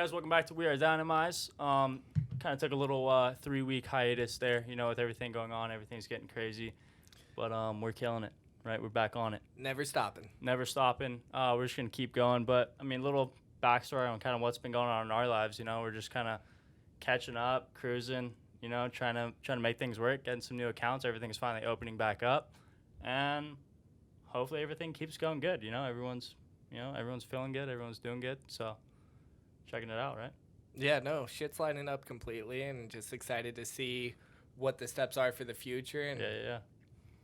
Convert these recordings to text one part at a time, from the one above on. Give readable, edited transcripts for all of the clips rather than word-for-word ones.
guys, welcome back to We Are Dynamize. Kind of took a little 3-week hiatus there, with everything going on. Everything's getting crazy, but we're killing it, right? We're back on it. Never stopping. Never stopping. We're just going to keep going, but, little backstory on kind of what's been going on in our lives, we're just kind of catching up, cruising, trying to make things work, getting some new accounts. Everything's finally opening back up, and hopefully everything keeps going good. Everyone's feeling good, everyone's doing good, so checking it out, right? Yeah, no, shit's lining up completely, and just excited to see what the steps are for the future and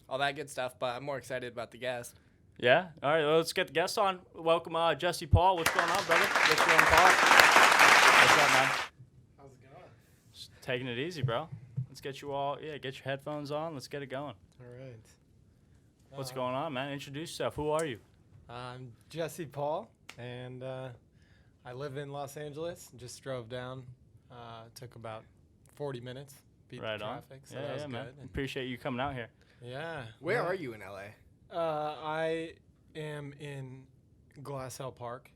all that good stuff. But I'm more excited about the guest. Yeah? All right, well, let's get the guest on. Welcome, Jesse Paul. What's going on, brother? Get you on, Paul. What's up, man? How's it going? Just taking it easy, bro. Let's get you all, get your headphones on. Let's get it going. All right. What's going on, man? Introduce yourself. Who are you? I'm Jesse Paul, and I live in Los Angeles. Just drove down. Took about 40 minutes. Beat Right the on. traffic, so that was good. Man. Appreciate you coming out here. Yeah. Where are you in LA? I am in Glass Hill Park,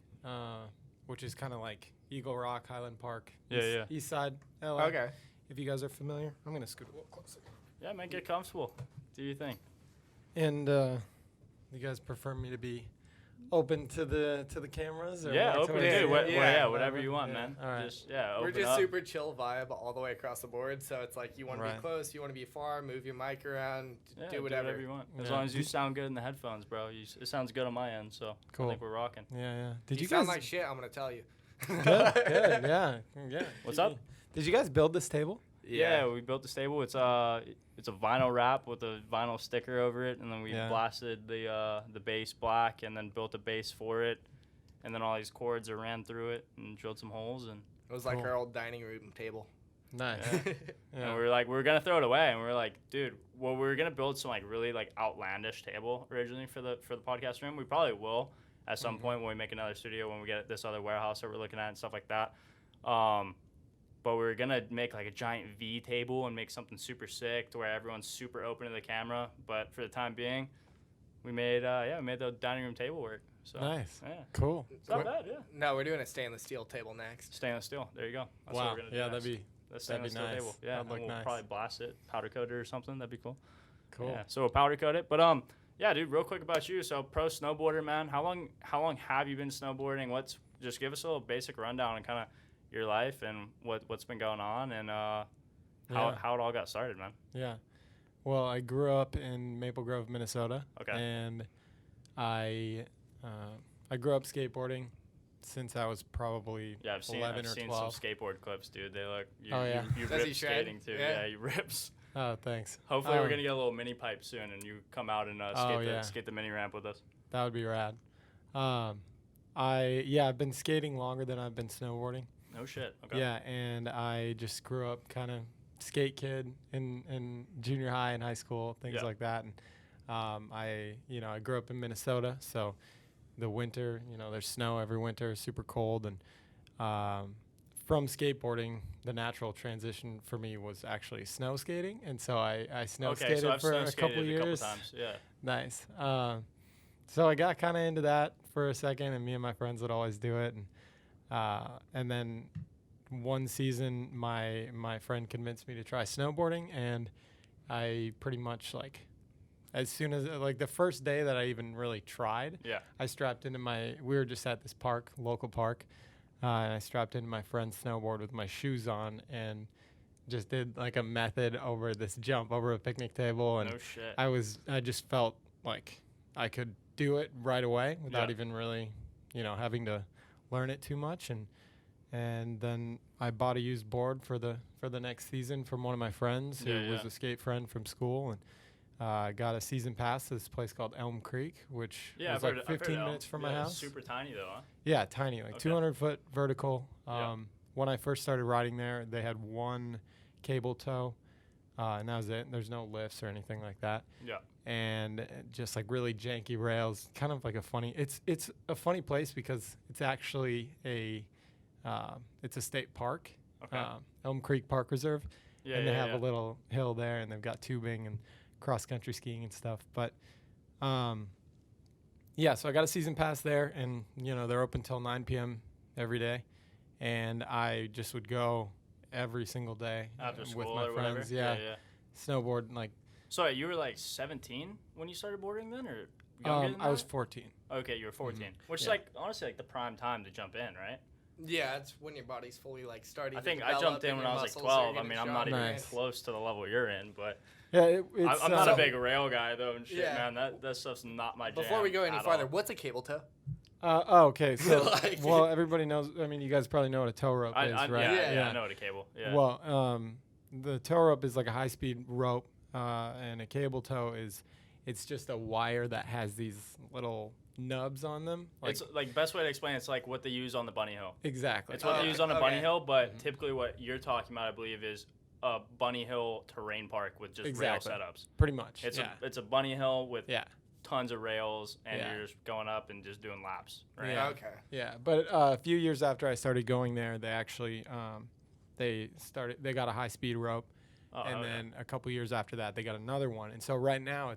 which is kind of like Eagle Rock, Highland Park. East side LA. Okay. If you guys are familiar. I'm going to scoot a little closer. Yeah, man, get comfortable. Do your thing. And you guys prefer me to be open to the cameras? Or Yeah, more open towards to the- whatever you want, man. All right. Just, We're open just up. super chill vibe all the way across the board. So it's like you want to Right. be close, you want to be far, move your mic around, Yeah, do whatever. you want. As Yeah. long as you sound good in the headphones, bro. It sounds good on my end, so Cool. I think we're rocking. Yeah. Did you you sound guys like shit, I'm going to tell you. good, yeah. What's up? Did you guys build this table? Yeah, we built this table. It's a vinyl wrap with a vinyl sticker over it, and then we blasted the base black, and then built a base for it, and then all these cords are ran through it and drilled some holes, and It was like Cool. our old dining room table. Nice. and we were like, we were gonna throw it away, and we were like, dude, well, we were gonna build some like really like outlandish table originally for the podcast room. We probably will at some point when we make another studio, when we get this other warehouse that we're looking at and stuff like that. But we were gonna make like a giant V table and make something super sick to where everyone's super open to the camera. But for the time being, we made the dining room table work. So Nice. yeah, Cool. it's not bad. Yeah, No, we're doing a stainless steel table next. stainless steel. There you go. That's Wow. what we're gonna do Yeah, next. that'd be The stainless steel nice. table. Yeah, That'd and look we'll nice. probably blast it, powder coat it or something. That'd be cool. cool. Yeah, so we'll powder coat it. But yeah, dude, real quick about you. So pro snowboarder, man. How long have you been snowboarding? Just give us a little basic rundown on kind of your life and what's been going on and how it all got started, man. Yeah. Well, I grew up in Maple Grove, Minnesota. Okay. And I grew up skateboarding since I was probably Yeah, I've 11 or seen 12. some skateboard clips, dude. They look Oh, yeah. you Does he rip shred? skating too. Yeah. Yeah, he rips. Oh, thanks. Hopefully we're gonna get a little mini pipe soon and you come out and skate the mini ramp with us. That would be rad. I've been skating longer than I've been snowboarding. No shit. Okay. Yeah, and I just grew up kind of skate kid in junior high and high school, things like that. And I grew up in Minnesota, so the winter, there's snow every winter, super cold, and from skateboarding, the natural transition for me was actually snow skating, and so I snow skated so I've for snow a skated couple years. times. Yeah. Nice. So I got kind of into that for a second, and me and my friends would always do it. And then one season, my friend convinced me to try snowboarding, and I pretty much as soon as the first day that I even really tried, I strapped into we were just at this local park, and I strapped into my friend's snowboard with my shoes on and just did like a method over this jump over a picnic table, and No shit. I just felt like I could do it right away without even really, having to learn it too much. And then I bought a used board for the next season from one of my friends who was a skate friend from school, and I got a season pass to this place called Elm Creek, which was like 15 minutes from my house. Super tiny though, huh? Yeah, tiny, like 200-foot vertical. When I first started riding there, they had one cable tow, and that was it. There's no lifts or anything like that. Yeah. And just like really janky rails, kind of like it's a funny place because it's actually it's a state park, Elm Creek Park Reserve, and they have a little hill there, and they've got tubing and cross-country skiing and stuff. But so I got a season pass there, and they're open till 9 p.m. every day, and I just would go every single day after with school my or friends. whatever. Yeah, snowboard like. So you were like 17 when you started boarding then, or younger than that? I was 14. Okay, you were 14, which is like honestly like the prime time to jump in, right? Yeah, it's when your body's fully like starting. I think to I jumped in when I was like 12. I mean, I'm not even close to the level you're in, but yeah, I'm not a big rail guy though, and shit, man. That stuff's not my jam. Before we go any farther, what's a cable tow? Okay, so well, everybody knows. I mean, you guys probably know what a tow rope is, right? Yeah, I know what a cable. Yeah. Well, the tow rope is like a high-speed rope, and a cable tow it's just a wire that has these little nubs on them. It's like best way to explain it's like what they use on the bunny hill. Exactly. It's what they use on a bunny hill, but typically what you're talking about, I believe, is a bunny hill terrain park with just rail setups. Pretty much. It's a bunny hill with tons of rails, and you're just going up and just doing laps. Right? Yeah. Okay. Yeah, but a few years after I started going there, they actually they got a high-speed rope, and then a couple years after that, they got another one. And so right now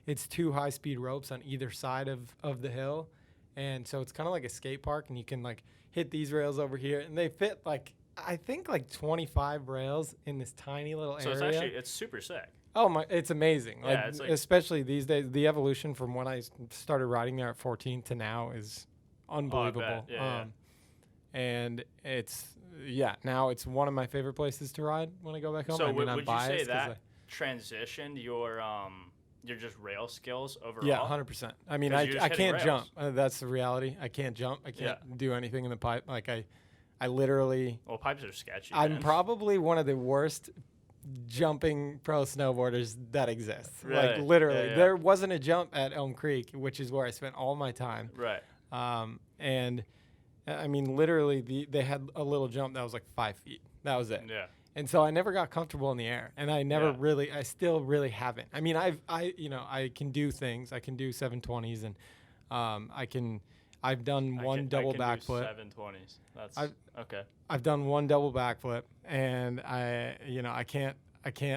it's 2 high-speed ropes on either side of the hill, and so it's kind of like a skate park, and you can like hit these rails over here, and they fit like I think like 25 rails in this tiny little area. So it's super sick. Oh my, it's amazing. Yeah, it's like especially these days, the evolution from when I started riding there at 14 to now is unbelievable. And now it's one of my favorite places to ride when I go back home. So I mean, would you say that transitioned your just rail skills overall? Yeah, 100%. I mean, I can't jump. That's the reality. I can't jump. I can't do anything in the pipe. Like I literally. Well, pipes are sketchy. I'm probably one of the worst jumping pro snowboarders that exists. Really? Like literally, there wasn't a jump at Elm Creek, which is where I spent all my time. Right. And I mean, literally, they had a little jump that was like 5 feet. That was it. Yeah. And so I never got comfortable in the air, and I never I still really haven't. I mean, I can do things. I can do 720s, and I've done one double backflip. 720s. That's okay. I've done one double backflip, and I can't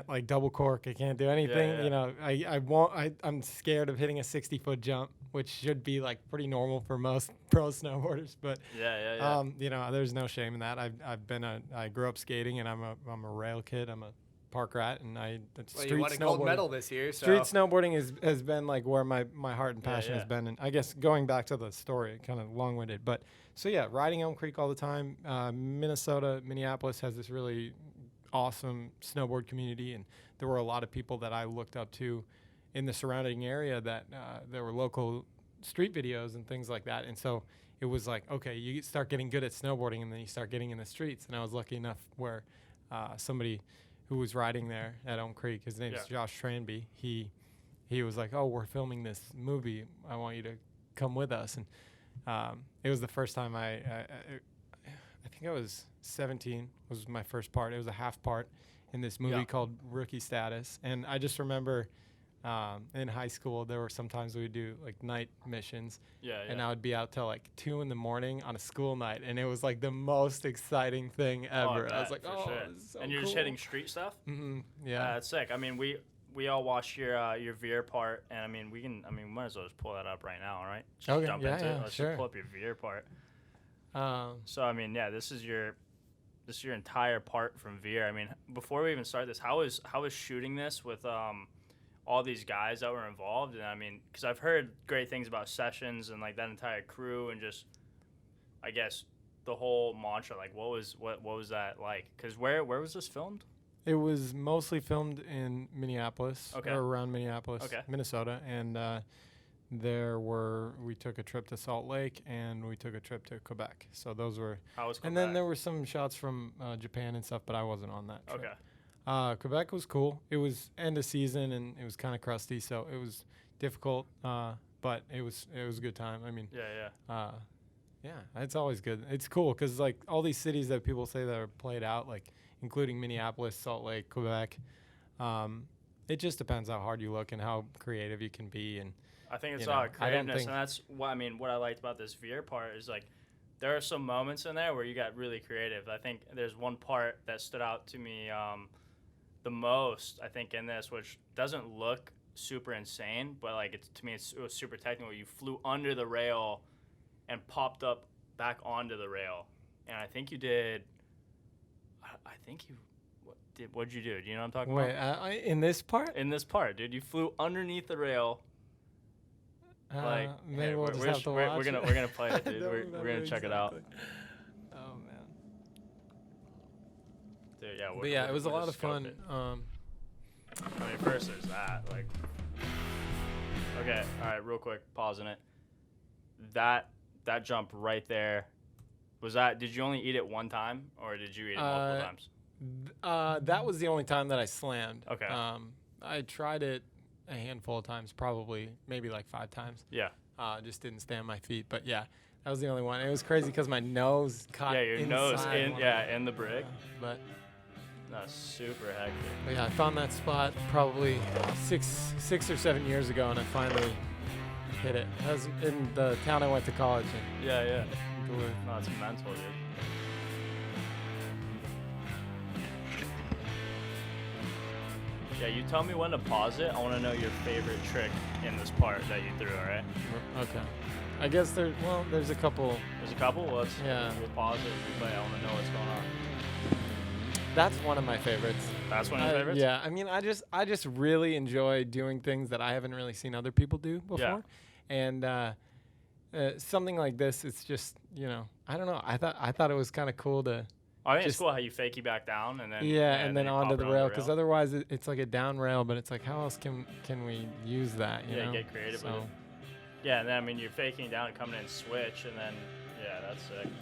like double cork. I can't do anything. Yeah. You know, I'm scared of hitting a 60-foot jump, which should be like pretty normal for most pro snowboarders. But you know, there's no shame in that. I grew up skating, and I'm a rail kid. I'm a park rat, and you won a gold medal this year. So. Street snowboarding has been like where my heart and passion has been. And I guess going back to the story, kind of long-winded, but so yeah, riding Elm Creek all the time. Minneapolis has this really awesome snowboard community, and there were a lot of people that I looked up to in the surrounding area that there were local street videos and things like that. And so it was like, okay, you start getting good at snowboarding, and then you start getting in the streets. And I was lucky enough where somebody who was riding there at Elm Creek, his name's Josh Tranby, he was like, oh, we're filming this movie. I want you to come with us. And it was the first time I think I was 17 was my first part. It was a half part in this movie called Rookie Status. And I just remember in high school, there were sometimes we would do like night missions. And I would be out till like 2 in the morning on a school night. And it was like the most exciting thing ever. I was like, oh, sure. This is so and you're cool. just hitting street stuff? Mm-hmm. Yeah. That's sick. I mean, we all watched your VEER part, and I mean, we might as well just pull that up right now, all right? Just jump into it. Let's just pull up your VEER part. So I mean, this is your entire part from VEER. I mean, before we even start this, how was shooting this with all these guys that were involved? And I mean, because I've heard great things about Sessions and like that entire crew, and just I guess the whole mantra. Like, what was that like? Because where was this filmed? It was mostly filmed in Minneapolis, or around Minneapolis, Minnesota, and we took a trip to Salt Lake, and we took a trip to Quebec. So those were. How was Quebec? And then there were some shots from Japan and stuff, but I wasn't on that trip. Okay. Quebec was cool. It was end of season, and it was kind of crusty, so it was difficult, but it was a good time. I mean. Yeah, it's always good. It's cool because like all these cities that people say that are played out, like including Minneapolis, Salt Lake, Quebec, it just depends how hard you look and how creative you can be. And I think it's all creativeness, and that's what I liked about this VEER part is like there are some moments in there where you got really creative. I think there's one part that stood out to me the most, I think, in this, which doesn't look super insane, but like it was super technical. You flew under the rail and popped up back onto the rail. and I think you did. I think you. What'd you do? Do you know what I'm talking Wait, about? in this part? In this part, dude, you flew underneath the rail. Maybe hey, we'll just have to watch it. We're gonna play it, dude. We're gonna check it out. Oh man. Dude, yeah. But yeah, it was a lot of fun. I mean, first there's that. Like, okay, all right, real quick, pausing it. That jump right there, was that? Did you only eat it one time, or did you eat it multiple times? That was the only time that I slammed. Okay. I tried it a handful of times, probably maybe like 5 times. Yeah. Just didn't stay on my feet, but yeah, that was the only one. It was crazy because my nose caught. Yeah, your nose in the brick. But that's super hectic. But yeah, I found that spot probably six or 7 years ago, and I finally hit it. That was in the town I went to college in. Yeah. No, it's mental, dude. Yeah, you tell me when to pause it. I want to know your favorite trick in this part that you threw, all right? Okay. I guess there's a couple. There's a couple? We'll pause it. But I want to know what's going on. That's one of my favorites. That's one of your favorites? Yeah, I mean, I just really enjoy doing things that I haven't really seen other people do before. Yeah. And something like this, it's just, I don't know. I thought it was kind of cool to. I think it's cool how you fakey back down and then and then onto the rail, because otherwise it's like a down rail, but it's like, how else can we use that? You know? Get creative with it. Yeah, and then I mean you're faking down and coming in switch, and then that's sick.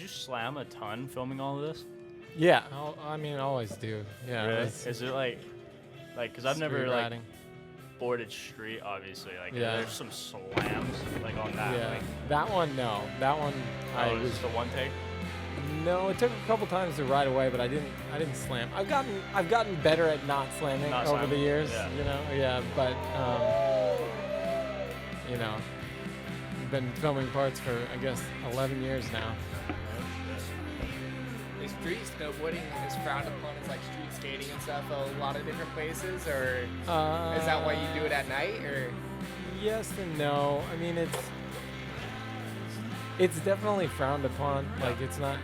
Slam a ton filming all of this? Yeah, I always do. Yeah. Really? Is it like, because I've never riding. Boarded street, obviously. Like, there's some slams like on that. Yeah. Like, that one, no. That one, I was the one take. No, it took a couple times to ride away, but I didn't slam. I've gotten better at not slamming over the years. Yeah. But I've been filming parts for I guess 11 years now. Is street snowboarding is frowned upon as like street skating and stuff a lot of different places, or is that why you do it at night? Or yes and no. I mean, it's definitely frowned upon. Like, it's not.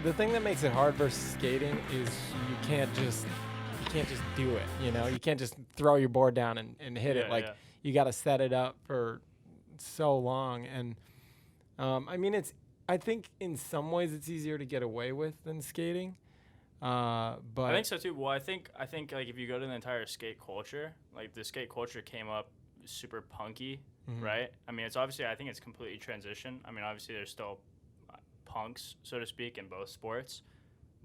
The thing that makes it hard versus skating is you can't just do it. You can't just throw your board down and hit it. Like, you got to set it up for so long. And I mean, I think in some ways it's easier to get away with than skating. But I think so too. Well, I think like if you go to the entire skate culture, like the skate culture came up super punky, right? I mean, I think it's completely transitioned. I mean, obviously there's still punks, so to speak, in both sports,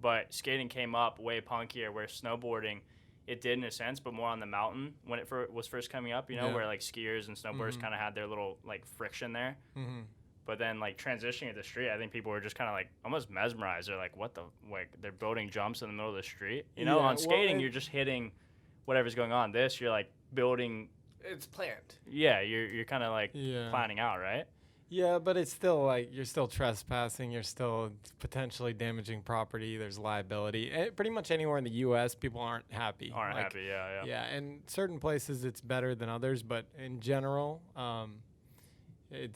but skating came up way punkier, where snowboarding, it did in a sense, but more on the mountain when it was first coming up, where like skiers and snowboarders kind of had their little like friction there. But then, like, transitioning to the street, I think people were just kind of, like, almost mesmerized. They're like, what the, like, they're building jumps in the middle of the street. On skating, you're just hitting whatever's going on. This, you're, like, building. It's planned. Yeah, you're kind of, like, planning out, right? Yeah, but it's still, like, you're still trespassing. You're still potentially damaging property. There's liability. Pretty much anywhere in the U.S., people aren't happy. Yeah. Yeah, and certain places it's better than others, but in general,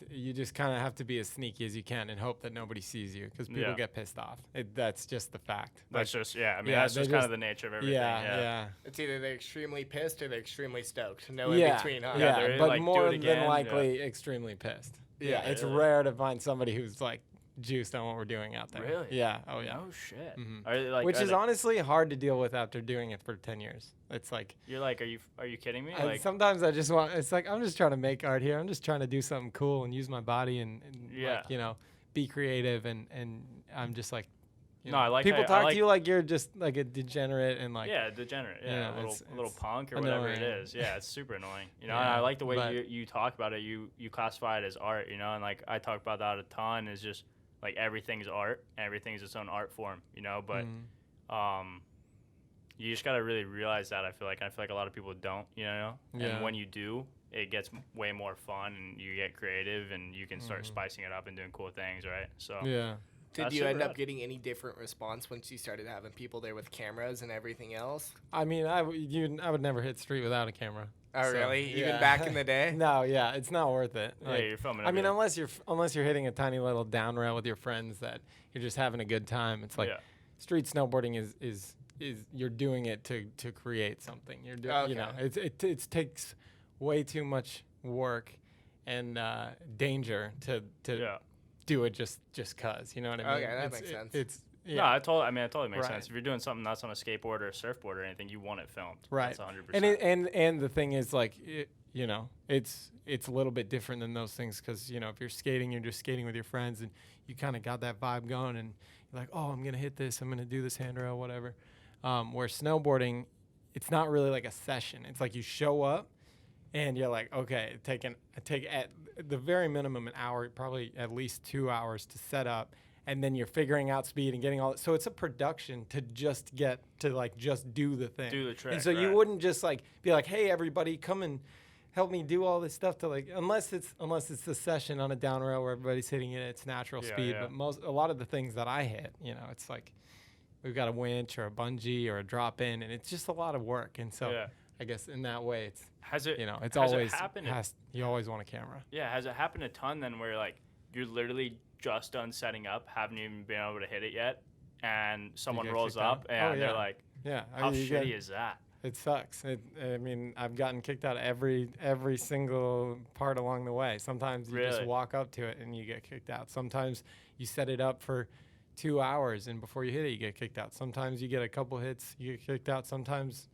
you just kind of have to be as sneaky as you can and hope that nobody sees you, because people get pissed off. That's just the fact. That's just that's just kind of the nature of everything. Yeah. It's either they're extremely pissed or they're extremely stoked. No in between, huh? Yeah, but like, more than likely extremely pissed. Yeah, it's rare to find somebody who's like juiced on what we're doing out there. Really? Yeah. Oh yeah. No shit. Which is honestly hard to deal with after doing it for 10 years. It's like, you're like, are you kidding me? Like, sometimes I just want. It's like, I'm just trying to make art here. I'm just trying to do something cool and use my body and like, be creative, and I'm just like. I like people talk to you like you're just like a degenerate and like. Yeah, degenerate. Yeah, a little punk or whatever it is. Yeah, it's super annoying. And I like the way you talk about it. You classify it as art. And like I talk about that a ton. Is just like everything's art and everything's its own art form. But you just got to really realize that. I feel like a lot of people don't, you know. Yeah. And when you do, it gets way more fun, and you get creative, and you can start spicing it up and doing cool things, right? So Yeah. Did you end up getting any different response once you started having people there with cameras and everything else? I mean, I would never hit street without a camera. Oh, So, really? yeah. Even back in the day? No, yeah, it's not worth it. yeah, you're filming. I mean, unless you're hitting a tiny little down rail with your friends that you're just having a good time. It's like street snowboarding is you're doing it to create something. You're doing, you know, it takes way too much work and danger to do it just cause, you know what I mean? Okay, that makes sense. It's No, it totally makes Right. sense. If you're doing something that's on a skateboard or a surfboard or anything, you want it filmed. right. That's 100%. And the thing is, like, you know, it's a little bit different than those things because, you know, if you're skating, you're just skating with your friends and you kind of got that vibe going and you're like, oh, I'm gonna hit this, I'm gonna do this handrail, whatever. Where snowboarding, it's not really like a session. It's like you show up and you're like, okay, take at the very minimum an hour, probably at least 2 hours to set up, and then you're figuring out speed and getting all that. So it's a production to just get to like just do the thing. Do the trick. And so you wouldn't just like be like, hey, everybody, come and help me do all this stuff to like, unless it's the session on a down rail where everybody's hitting it at its natural speed. Yeah. But a lot of the things that I hit, you know, it's like we've got a winch or a bungee or a drop in, and it's just a lot of work. And so I guess in that way, it's it's always you always want a camera. Yeah, has it happened a ton then where like you're literally just done setting up, haven't even been able to hit it yet, and someone rolls up and they're like, how shitty is that? It sucks. I mean, I've gotten kicked out of every single part along the way. Sometimes you just walk up to it and you get kicked out. Sometimes you set it up for 2 hours and before you hit it, you get kicked out. Sometimes you get a couple hits, you get kicked out. Sometimes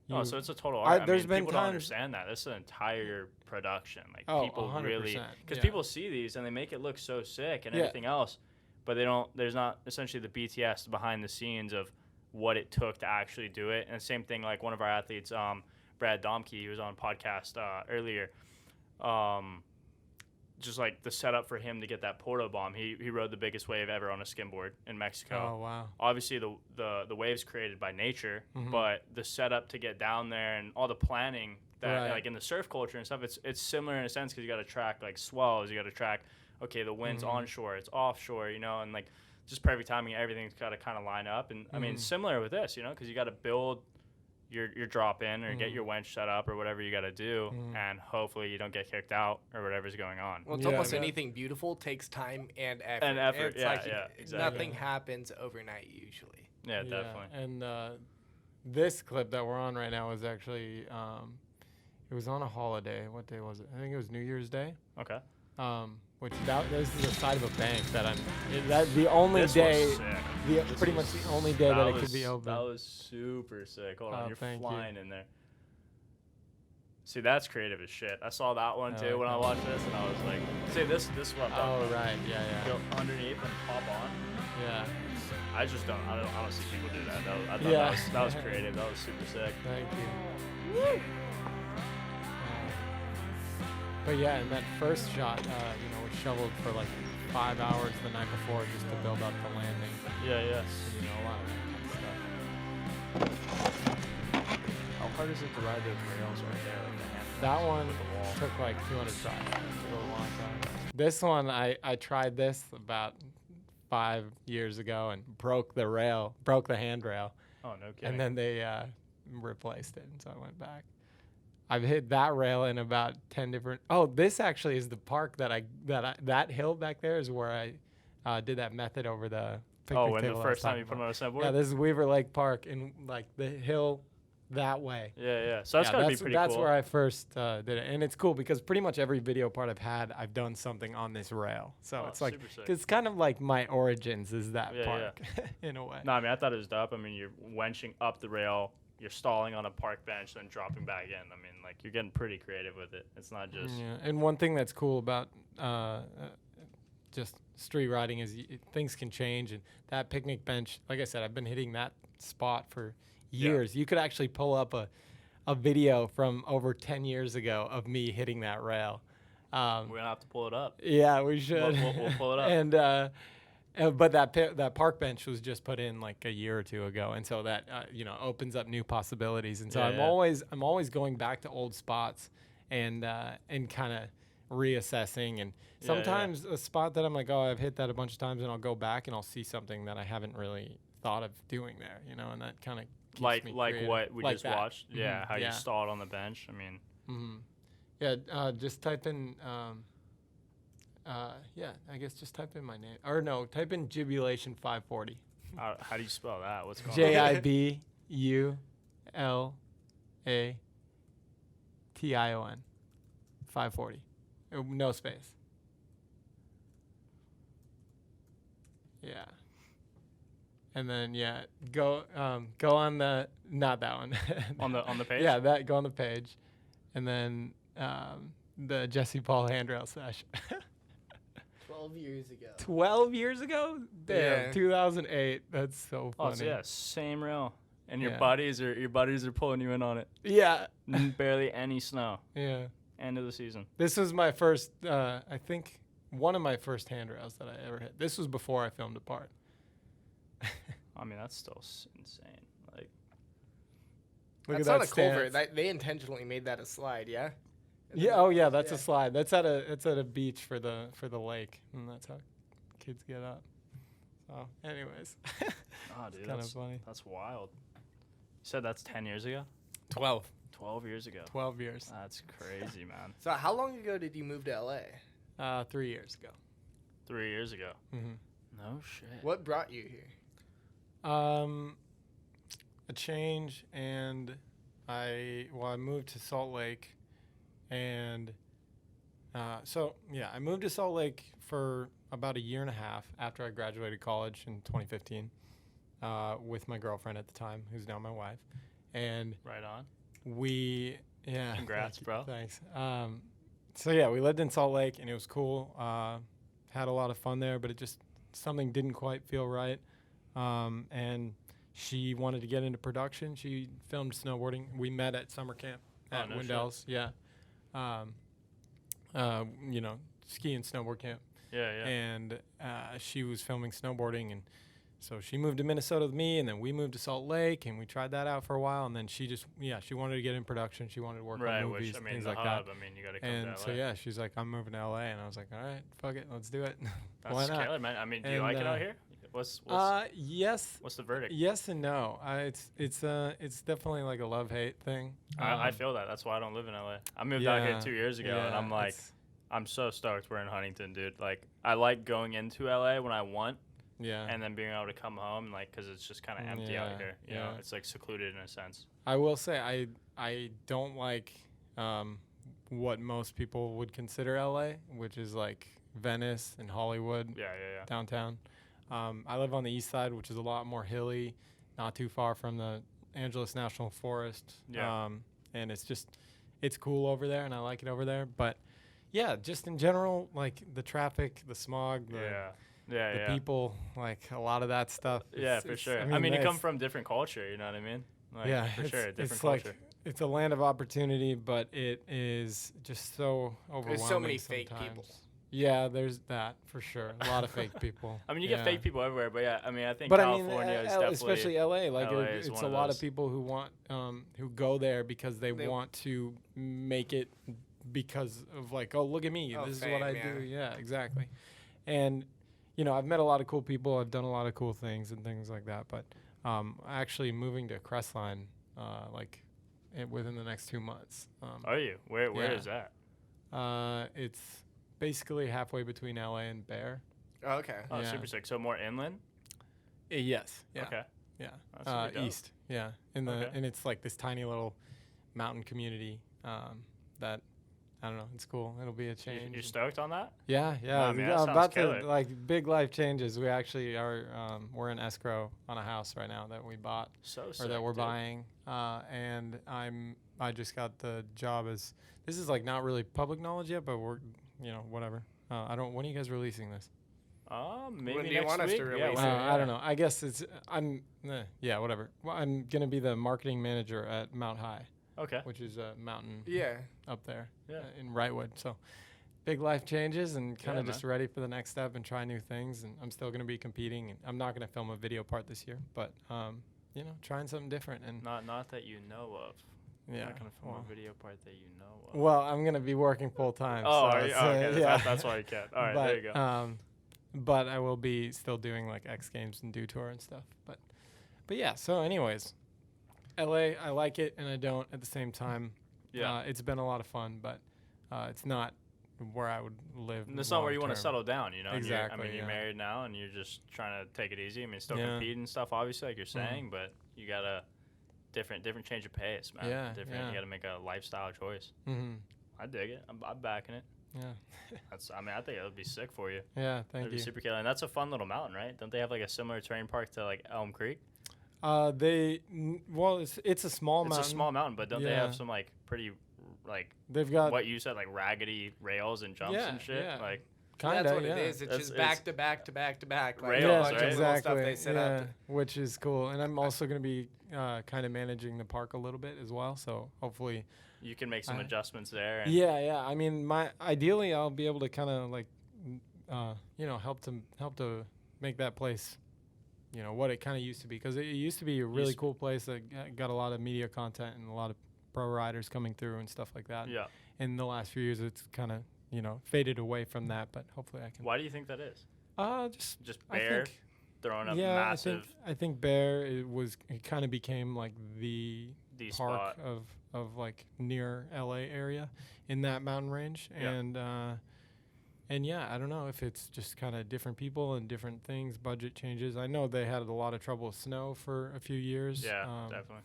so it's a total art. There's been people times, don't understand that. This is an entire production. Like people 100%, really, because people see these and they make it look so sick and everything else, but they don't. There's not essentially the BTS behind the scenes of what it took to actually do it. And the same thing, like one of our athletes, Brad Domke, he was on a podcast earlier. Just like the setup for him to get that porto bomb, he rode the biggest wave ever on a skimboard in Mexico. Oh wow! Obviously, the waves created by nature, but the setup to get down there and all the planning that like in the surf culture and stuff, it's similar in a sense because you got to track like swells, you got to track the wind's onshore, it's offshore, you know, and like just perfect timing, everything's got to kind of line up. And I mean, similar with this, you know, because you got to build your drop in or get your winch set up or whatever you got to do, and hopefully you don't get kicked out or whatever's going on. Well, it's almost anything beautiful takes time and effort. And effort, it's exactly. Nothing happens overnight usually. Yeah, definitely. And this clip that we're on right now was actually it was on a holiday. What day was it? I think it was New Year's Day. Okay. This is the side of a bank that the only this day, was sick. pretty much the only day that it could be open. That was super sick. Hold on, you're flying you. in there. See, that's creative as shit. I saw that one too when I watched this, and I was like, "See, this is what I'm talking about." Right, yeah. Go underneath and pop on. Yeah. I just don't. I don't see people do that. I thought that was creative. That was super sick. Thank you. Woo! But yeah, in that first shot, we shoveled for like 5 hours the night before just to build up the landing. Yeah. So, a lot of that kind of stuff. How hard is it to ride those rails right there? Like that one took like 200 tries. It took a long time. This one, I tried this about 5 years ago and broke the handrail. Oh, no kidding. And then they replaced it, and so I went back. I've hit that rail in about 10 different. Oh, this actually is the park that hill back there is where I did that method over the picnic table. The first time you put on a snowboard? Yeah, this is Weaver Lake Park in like the hill that way. Yeah. So that's gotta be pretty cool. That's where I first did it, and it's cool because pretty much every video part I've had, I've done something on this rail. So it's like it's kind of like my origins is that park in a way. No, I mean I thought it was dope. I mean you're wenching up the rail. You're stalling on a park bench, then dropping back in. I mean, like, you're getting pretty creative with it. It's not just... Yeah, and one thing that's cool about just street riding is things can change. And that picnic bench, like I said, I've been hitting that spot for years. You could actually pull up a video from over 10 years ago of me hitting that rail. We're going to have to pull it up. Yeah, we should. We'll pull it up. And But that park bench was just put in like a year or two ago, and so that opens up new possibilities. And so I'm always going back to old spots and kind of reassessing. And sometimes a spot that I'm like, oh, I've hit that a bunch of times, and I'll go back and I'll see something that I haven't really thought of doing there, and that kind of like what we just watched. Mm-hmm. Yeah, how you stalled on the bench. I mean, just type in. I guess just type in my name. Or no, type in Jibulation 540. how do you spell that? What's going on? JIBULATION 540. No space. Yeah. And then go on the not that one. on the page? Yeah, go on the page. And then the Jesse Paul handrail session. 12 years ago. 12 years ago? Damn, 2008. That's so funny. Oh, so same rail. And your buddies are pulling you in on it. Yeah. Barely any snow. Yeah. End of the season. This was my first, I think, one of my first handrails that I ever hit. This was before I filmed a part. I mean, that's still insane. Like, that's not a culvert. They intentionally made that a slide, yeah? Yeah. Oh, yeah. That's a slide. That's at a beach for the lake, and that's how kids get up. So, anyways, oh, dude, kind of funny. That's wild. You said that's 10 years ago. 12 years ago. 12 years. That's crazy, man. So, how long ago did you move to LA? 3 years ago. 3 years ago. Mm-hmm. No shit. What brought you here? A change, and I moved to Salt Lake. And I moved to Salt Lake for about a year and a half after I graduated college in 2015 with my girlfriend at the time, who's now my wife. And right on. Congrats, bro. Thanks. We lived in Salt Lake, and it was cool. Had a lot of fun there, but something didn't quite feel right. And she wanted to get into production. She filmed snowboarding. We met at summer camp at Wendell's. Yeah. Ski and snowboard camp. Yeah. And she was filming snowboarding, and so she moved to Minnesota with me, and then we moved to Salt Lake, and we tried that out for a while, and then she wanted to get in production. She wanted to work on movies, things like that. I mean, you got to come and to LA. So she's like, I'm moving to LA, and I was like, all right, fuck it, let's do it. That's Why not? killer, man. I mean, do you like it out here? Yes. What's the verdict? Yes and no. It's definitely like a love-hate thing. I feel that. That's why I don't live in LA. I moved out here 2 years ago, and I'm like, I'm so stoked we're in Huntington, dude. Like, I like going into LA when I want. Yeah. And then being able to come home, like, because it's just kind of empty out here. You know, it's like secluded in a sense. I will say I don't like what most people would consider LA, which is like Venice and Hollywood. Yeah. Downtown. I live on the east side, which is a lot more hilly, not too far from the Angeles National Forest. Yeah. And it's cool over there, and I like it over there. But yeah, just in general, like the traffic, the smog, the people, like a lot of that stuff. Yeah, for sure. I mean, you come from different culture, you know what I mean? Like, for sure, different culture. Like, it's a land of opportunity, but it is just so overwhelming. There's so many sometimes. fake people. Yeah, there's that for sure. A lot of fake people. I mean, you get fake people everywhere, but I mean, I think California is definitely, especially LA. Like, it's a lot of people who want, who go there because they want to make it because of like, oh, look at me, this is what I do. Yeah, exactly. And I've met a lot of cool people. I've done a lot of cool things and things like that. But actually moving to Crestline, within the next 2 months. Are you? Where is that? It's basically halfway between LA and Bear. Oh, okay. Oh, super sick. So more inland? Yes. Yeah. Okay. Yeah. That's east. Yeah. And it's like this tiny little mountain community that I don't know. It's cool. It'll be a change. You're stoked on that? Yeah. Oh, man, that about killer. to like big life changes. We actually are. We're in escrow on a house right now that we bought or that we're buying. And I just got the job as. This is like not really public knowledge yet, but we're whatever. I don't. When are you guys releasing this? Maybe when do next you want us week? to release it? I don't know. I guess whatever. Well, I'm gonna be the marketing manager at Mount High. Okay. Which is a mountain. Yeah. Up there. Yeah. In Wrightwood. So, big life changes and kind of Yeah, just ready for the next step and try new things. And I'm still going to be competing. And I'm not going to film a video part this year, but you know, trying something different. And not that you know of. yeah, You're not gonna film a video part that you know of. well, I'm going to be working full time. Oh, so are you? it's, Oh, okay. yeah. That's why you can't. All right, but, there you go. But I will be still doing like X Games and Do Tour and stuff. But yeah. So, anyways, LA, I like it and I don't at the same time. Yeah. It's been a lot of fun, but it's not where I would live. And it's not where you want to long-term. settle down, you know. Exactly, You're yeah. married now, and you're just trying to take it easy. I mean, still Yeah. compete and stuff, obviously, like you're saying, but you got a different change of pace, man. Yeah, Different. yeah. You got to make a lifestyle choice. Mm-hmm. I dig it. I'm backing it. Yeah. I think it would be sick for you. Yeah. Thank It'd you. be super killer. And that's a fun little mountain, right? Don't they have like a similar terrain park to like Elm Creek? Well, it's a small mountain. It's a small mountain, but don't they Yeah. have some like pretty like They've got what you said, like raggedy rails and jumps Yeah, and shit? yeah. Like kind of That's what yeah. it is. It's just back to back to back to back. Like Rails, a Yeah, bunch of right? little exactly. stuff they set yeah, up. which is cool. And I'm also going to be kind of managing the park a little bit as well. So hopefully, you can make some adjustments there. And yeah. I mean, ideally, I'll be able to kind of like, you know, help to make that place, you know, what it kind of used to be, because it used to be a really cool place that got a lot of media content and a lot of pro riders coming through and stuff like that. Yeah. In the last few years, it's kind of, you know, faded away from that, but hopefully I can. Why do you think that is? Just Bear I think, throwing up yeah, massive I think Bear it kind of became like the D park spot. of like near LA area in that mountain range, Yeah. and yeah, I don't know if it's just kind of different people and different things, budget changes. I know they had a lot of trouble with snow for a few years. Yeah, definitely.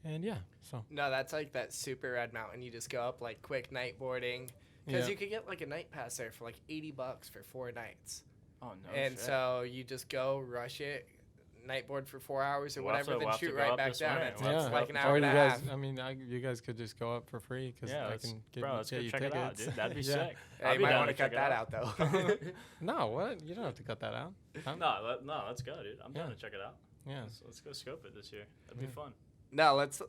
And yeah, so No, that's like that super rad mountain. You just go up like quick night boarding. Because Yeah. you could get like a night pass there for like $80 for 4 nights. Oh no. And shit. so you just go, rush it, night board for 4 hours or We'll have whatever, to- then we'll have to shoot go right up back this down. winter. It's We'll have yeah, to like an go hour or and you a guys, half. I mean, you guys could just go up for free because Yeah, I let's can get, let's get go you check tickets. it out, dude. That'd be Yeah. sick. Hey, I'd you be might down want to check cut it that out though. No, what? You don't have to cut that out. No, let's go, dude. I'm down Yeah. to check it out. Yeah. Let's go scope it this year. That'd be fun. No, let's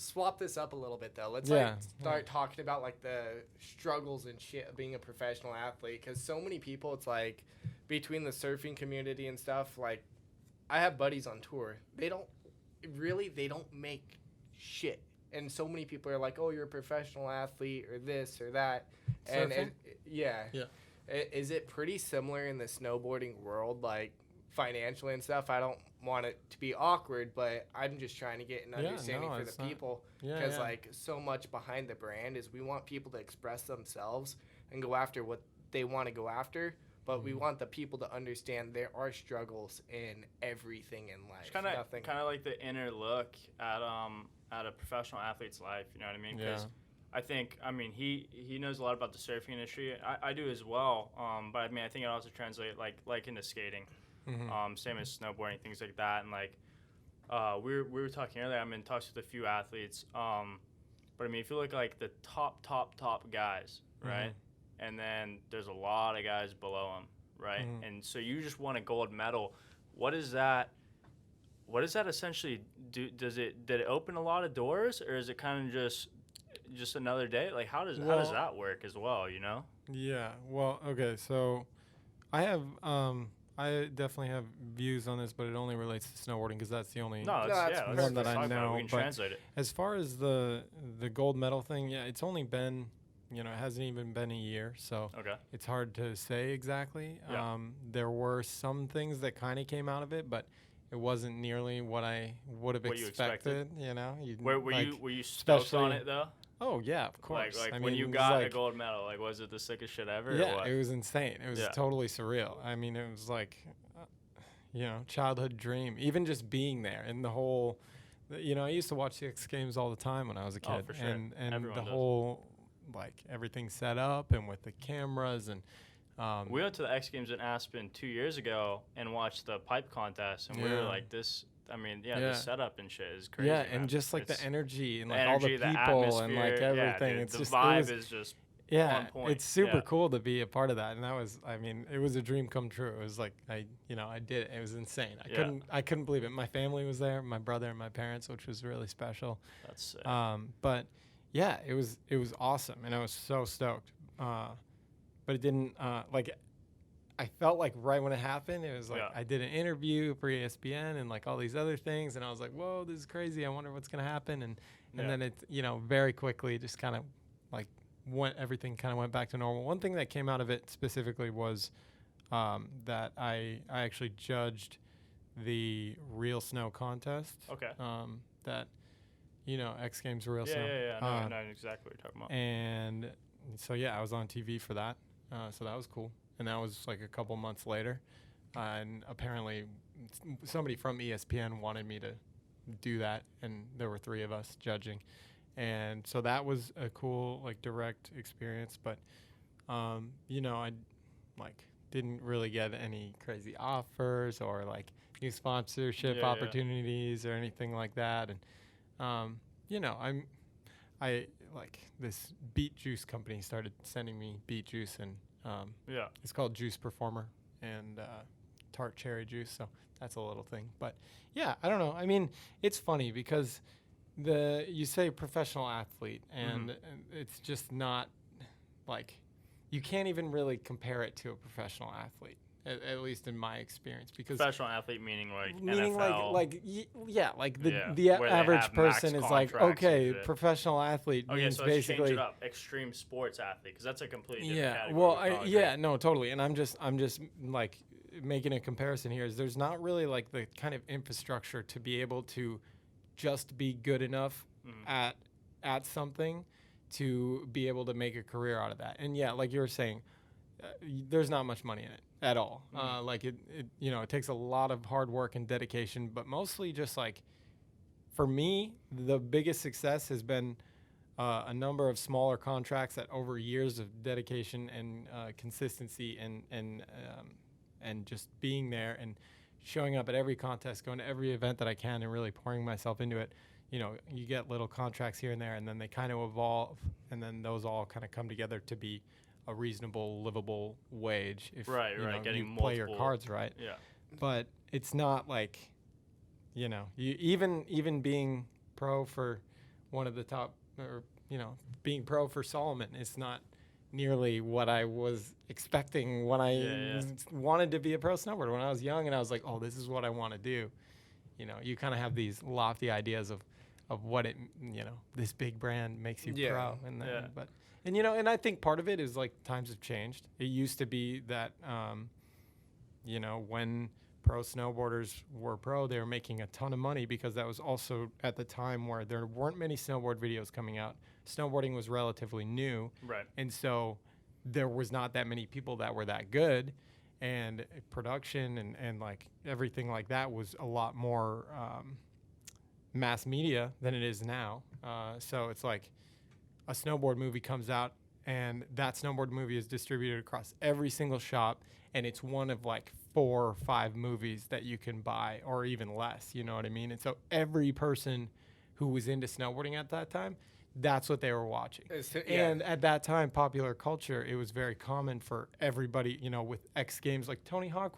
swap this up a little bit though. Let's Yeah, like start talking about like the struggles and shit of being a professional athlete, because so many people, it's like between the surfing community and stuff, like I have buddies on tour. They don't make shit, and so many people are like, "Oh, you're a professional athlete," or this or that, and Surfing? yeah. Is it pretty similar in the snowboarding world, like financially and stuff? I don't want it to be awkward, but I'm just trying to get an understanding for it's the not- people, Yeah, because yeah. like so much behind the brand is we want people to express themselves and go after what they want to go after, but we want the people to understand there are struggles in everything in life. It's kind of like the inner look at a professional athlete's life. You know what I mean? Yeah. I mean, he knows a lot about the surfing industry. I do as well. But I mean, I think it also translates like into skating. Mm-hmm. Same as snowboarding, things like that. And like we were talking earlier, I'm in touch with a few athletes. But I mean, if you look like the top guys, right? And then there's a lot of guys below them, right? Mhm. And so you just won a gold medal. What does that essentially do? Did it open a lot of doors, or is it kind of just another day? Like how does that work as well? You know? Yeah. Well, okay. So I have I definitely have views on this, but it only relates to snowboarding because that's the only No, that's let's one that talk I about it. know. We can But translate it. as far as the gold medal thing, yeah, it's only been, you know, it hasn't even been a year, so Okay. it's hard to say exactly. Yeah. There were some things that kind of came out of it, but it wasn't nearly what I would have What you expected. You know, Were you stoked on especially- it though? Oh yeah, of course. Like I when mean, you it was got a like- gold medal, like was it the sickest shit ever? or Yeah, what? it was insane. It was Yeah. totally surreal. I mean, it was like, you know, childhood dream. Even just being there and the whole, you know, I used to watch the X Games all the time when I was a kid, Oh, for sure. and Everyone the does. whole, like everything set up and with the cameras and. We went to the X Games in Aspen 2 years ago and watched the pipe contest, and we were Yeah. like, "This, I mean, the Yeah. setup and shit is crazy." Yeah, man. and just like It's the energy and the like all the energy, people and like atmosphere. everything. Yeah, dude, It's the just vibe it was, is just yeah, on point. it's super Yeah. cool to be a part of that. And that was, I mean, it was a dream come true. It was like I did it. It was insane. I couldn't believe it. My family was there, my brother and my parents, which was really special. That's sick. But yeah, it was awesome, and I was so stoked. but it didn't like. I felt like right when it happened, it was like Yeah. I did an interview for ESPN and like all these other things, and I was like, "Whoa, this is crazy! I wonder what's gonna happen." And then it, very quickly just kind of like everything kind of went back to normal. One thing that came out of it specifically was that I actually judged the real snow contest. Okay. That X Games real Yeah, snow. yeah. I know exactly what you're talking about. And so I was on TV for that. So that was cool. And that was like a couple months later. And apparently somebody from ESPN wanted me to do that. And there were 3 of us judging. And so that was a cool, like, direct experience. But, I didn't really get any crazy offers or like new sponsorship opportunities or anything like that. And, I like this beet juice company started sending me beet juice, and it's called Juice Performer and tart cherry juice. So that's a little thing. But yeah, I don't know. I mean, it's funny because you say professional athlete, and it's just not like you can't even really compare it to a professional athlete. At least in my experience, because professional athlete meaning NFL, like the where average person is like, okay, and professional athlete means so let's basically change it up. Extreme sports athlete, because that's a completely different category. Well, no, totally. And I'm just like making a comparison here. Is there's not really like the kind of infrastructure to be able to just be good enough at something to be able to make a career out of that. And like you were saying, there's not much money in it at all. Like it takes a lot of hard work and dedication, but mostly just like, for me, the biggest success has been a number of smaller contracts that over years of dedication and consistency and just being there and showing up at every contest, going to every event that I can and really pouring myself into it. You get little contracts here and there, and then they kind of evolve, and then those all kind of come together to be a reasonable, livable wage if getting you play your cards right. Yeah. But it's not like, you even being pro for one of the top, or being pro for Solomon, it's not nearly what I was expecting when I wanted to be a pro snowboarder when I was young, and I was like, oh, this is what I want to do. You kind of have these lofty ideas of what it, this big brand makes you pro, and then, and I think part of it is like times have changed. It used to be that, when pro snowboarders were pro, they were making a ton of money because that was also at the time where there weren't many snowboard videos coming out. Snowboarding was relatively new. Right. And so there was not that many people that were that good. And production and like everything like that was a lot more mass media than it is now. So it's like a snowboard movie comes out, and that snowboard movie is distributed across every single shop, and it's one of like 4 or 5 movies that you can buy, or even less, you know what I mean? And so every person who was into snowboarding at that time, that's what they were watching. And at that time, popular culture, it was very common for everybody, with X Games, like Tony Hawk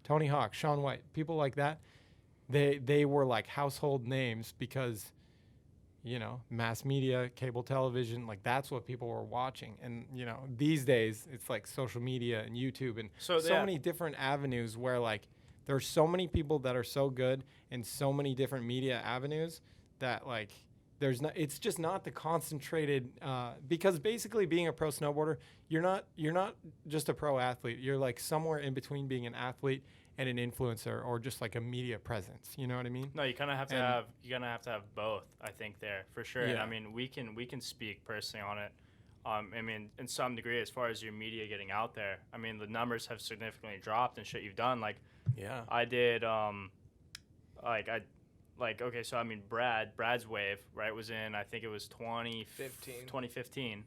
Tony Hawk, Shaun White, people like that. They were like household names because, mass media, cable television, like that's what people were watching. And, these days it's like social media and YouTube and so many different avenues where like there's so many people that are so good in so many different media avenues that like it's just not the concentrated, because basically being a pro snowboarder, you're not just a pro athlete. You're like somewhere in between being an athlete and an influencer, or just like a media presence. You know what I mean? No, you kind of have to have both, I think, there for sure. Yeah. And I mean, we can speak personally on it. I mean, in some degree, as far as your media getting out there, I mean, the numbers have significantly dropped and shit you've done. Like, I did, okay, so I mean, Brad's wave, right, was in, I think it was 2015,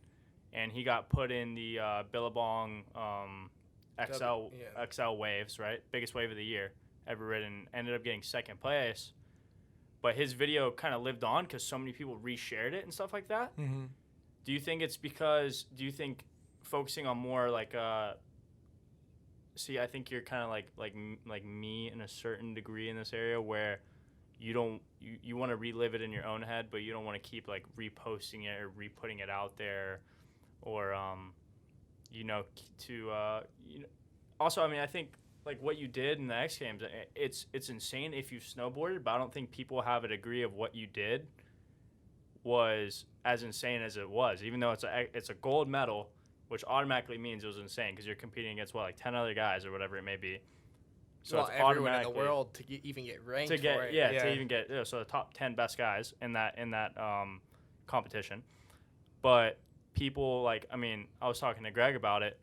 and he got put in the Billabong XL waves, right, biggest wave of the year ever ridden, ended up getting second place, but his video kind of lived on because so many people reshared it and stuff like that. Mm-hmm. Do you think focusing on more like I think you're kind of like me in a certain degree in this area where you want to relive it in your own head, but you don't want to keep like reposting it or re-putting it out there, or you know, also, I mean, I think like what you did in the X Games, it's insane if you snowboarded, but I don't think people have a degree of what you did was as insane as it was, even though it's a gold medal, which automatically means it was insane because you're competing against like 10 other guys or whatever it may be. So well, it's everyone in the world to even get ranked to get for it. to even get so the top 10 best guys in that competition. But people like, I mean, I was talking to Greg about it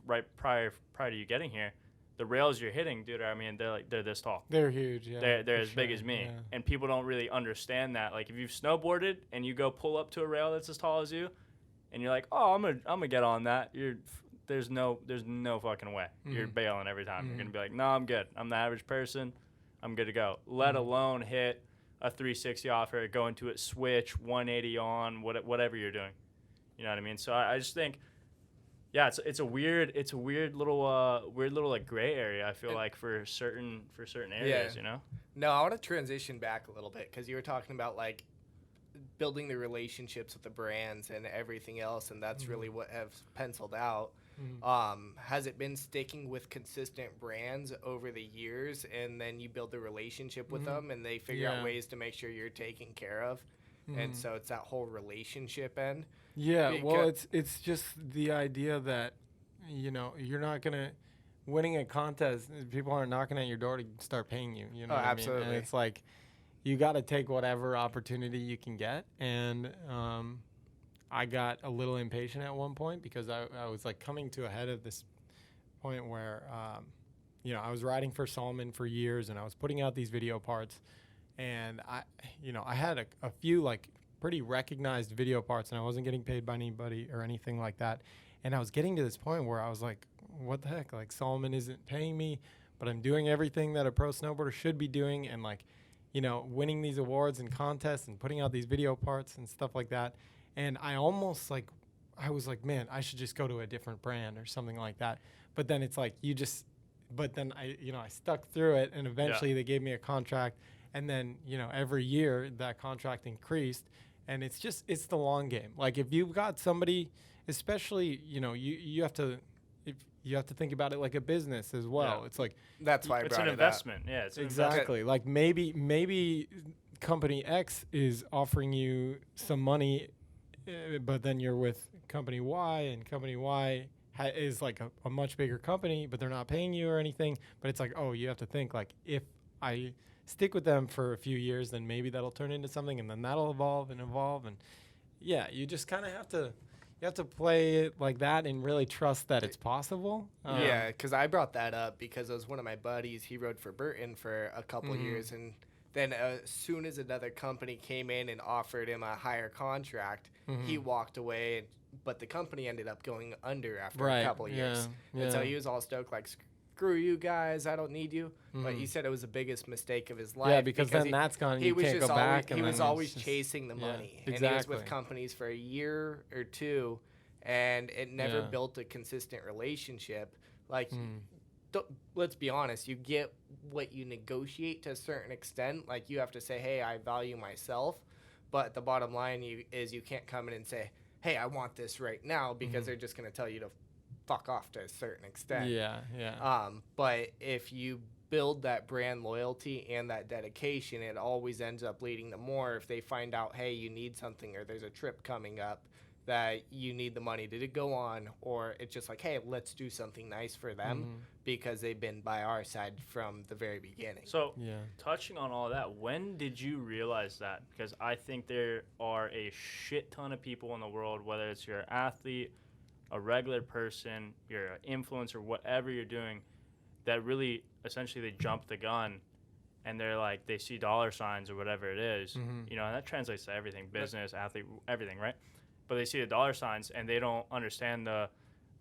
right prior to you getting here. The rails you're hitting, dude, I mean, they're this tall. They're huge. Yeah, they're as big as me, and people don't really understand that. Like if you've snowboarded and you go pull up to a rail that's as tall as you, and you're like, oh, I'm gonna get on that. There's no fucking way. You're bailing every time. You're gonna be like, no, I'm good. I'm the average person. I'm good to go. Let alone hit a 360 off or go into it, switch 180 on whatever you're doing. You know what I mean? So I just think, yeah, it's a weird little like gray area. I feel like for certain areas, you know. No, I want to transition back a little bit because you were talking about like building the relationships with the brands and everything else, and that's really what has penciled out. Has it been sticking with consistent brands over the years, and then you build the relationship with them, and they figure out ways to make sure you're taken care of, and so it's that whole relationship end. Yeah, well, it's just the idea that, you know, you're not gonna winning a contest. People aren't knocking at your door to start paying you. You know, what absolutely. I mean? And it's like you got to take whatever opportunity you can get, and I got a little impatient at one point because I was like coming to a head of this point where, you know, I was riding for Solomon for years, and I was putting out these video parts, and I had a few like pretty recognized video parts, and I wasn't getting paid by anybody or anything like that. And I was getting to this point where I was like, what the heck? Like Solomon isn't paying me, but I'm doing everything that a pro snowboarder should be doing, and like, you know, winning these awards and contests and putting out these video parts and stuff like that. And I almost like, I was like, man, I should just go to a different brand or something like that. But then it's like, but then I stuck through it, and eventually they gave me a contract. And then, you know, every year that contract increased, and it's the long game. Like if you've got somebody, especially, you know, you have to think about it like a business as well. Yeah. It's like, that's why it's an investment. Yeah, it's exactly. Like maybe company X is offering you some money, but then you're with company Y, and company Y is like a much bigger company, but they're not paying you or anything. But it's like, oh, you have to think like, if I stick with them for a few years, then maybe that'll turn into something, and then that'll evolve. And yeah, you just kind of have to play it like that and really trust that it's possible. Yeah, because I brought that up because it was one of my buddies. He rode for Burton for a couple years, and then as soon as another company came in and offered him a higher contract, he walked away, but the company ended up going under after a couple years. And so he was all stoked, like, screw you guys, I don't need you. But he said it was the biggest mistake of his life. Yeah, because then that's gone. You can't go back. He was always chasing the money. Exactly. And he was with companies for a year or two, and it never built a consistent relationship. Like, let's be honest, you get what you negotiate to a certain extent. Like, you have to say, hey, I value myself. But the bottom line is you can't come in and say, hey, I want this right now, because they're just going to tell you to fuck off to a certain extent. Yeah. But if you build that brand loyalty and that dedication, it always ends up leading to more. If they find out, hey, you need something, or there's a trip coming up that you need the money to go on, or it's just like, hey, let's do something nice for them because they've been by our side from the very beginning. So touching on all that, when did you realize that? Because I think there are a shit ton of people in the world, whether it's your athlete, a regular person, you're an influencer, whatever you're doing, that really essentially they jump the gun, and they're like, they see dollar signs or whatever it is, you know, and that translates to everything, business, athlete, everything, right? But they see the dollar signs, and they don't understand the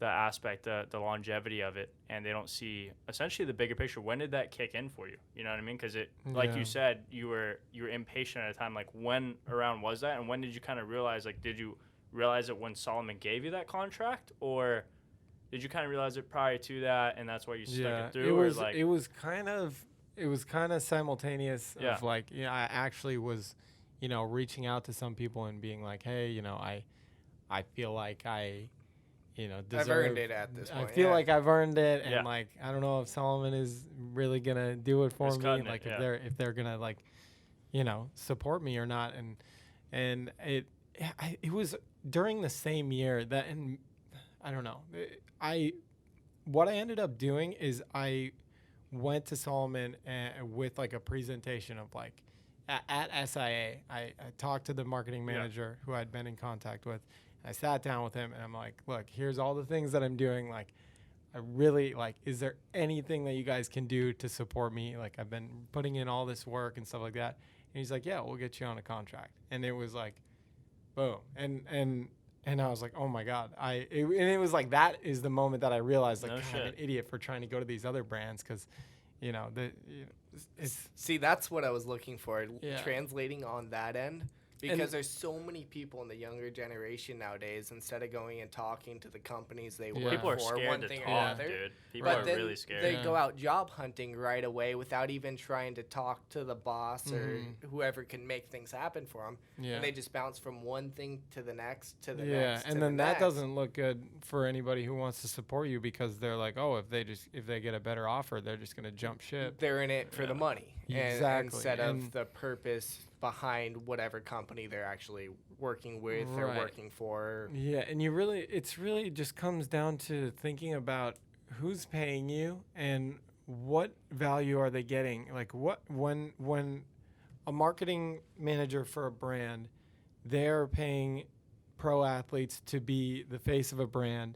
aspect, the longevity of it, and they don't see essentially the bigger picture. When did that kick in for you? You know what I mean? Because like you said, you were impatient at a time. Like, when around was that, and when did you kind of realize? Like, did you realize it when Solomon gave you that contract, or did you kind of realize it prior to that, and that's why you stuck it through? It was kind of simultaneous. Of like, I actually was, you know, reaching out to some people and being like, hey, you know, I feel like I deserve. I've earned it at this point. I feel yeah. like I've earned it, and Yeah. like I don't know if Solomon is really gonna do it for Just me, cutting it, like yeah. if they're gonna like, support me or not, and it was during the same year that, and I don't know, what I ended up doing is I went to Solomon with like a presentation of like at SIA. I talked to the marketing manager who I'd been in contact with. I sat down with him and I'm like, look, here's all the things that I'm doing. Like, I really like, is there anything that you guys can do to support me? Like, I've been putting in all this work and stuff like that. And he's like, yeah, we'll get you on a contract. And it was like, boom. And I was like, oh my God. And it was like, that is the moment that I realized, like, No God, I'm an shit. idiot for trying to go to these other brands. Cause it's, See, that's what I was looking for, Yeah. translating on that end. Because there's so many people in the younger generation nowadays, instead of going and talking to the companies they work People are for, scared one to thing or talk, another. dude. People But are then really scared. they Yeah. go out job hunting right away without even trying to talk to the boss or whoever can make things happen for them. yeah. And they just bounce from one thing to the next to the Yeah, next. and to then the that next. doesn't look good for anybody who wants to support you, because they're like, oh, if they get a better offer, they're just gonna jump ship. They're in it for the money, Exactly, instead of and- the purpose behind whatever company they're actually working with or Right. working for. Yeah, and it's really just comes down to thinking about who's paying you and what value are they getting. Like when a marketing manager for a brand, they're paying pro athletes to be the face of a brand,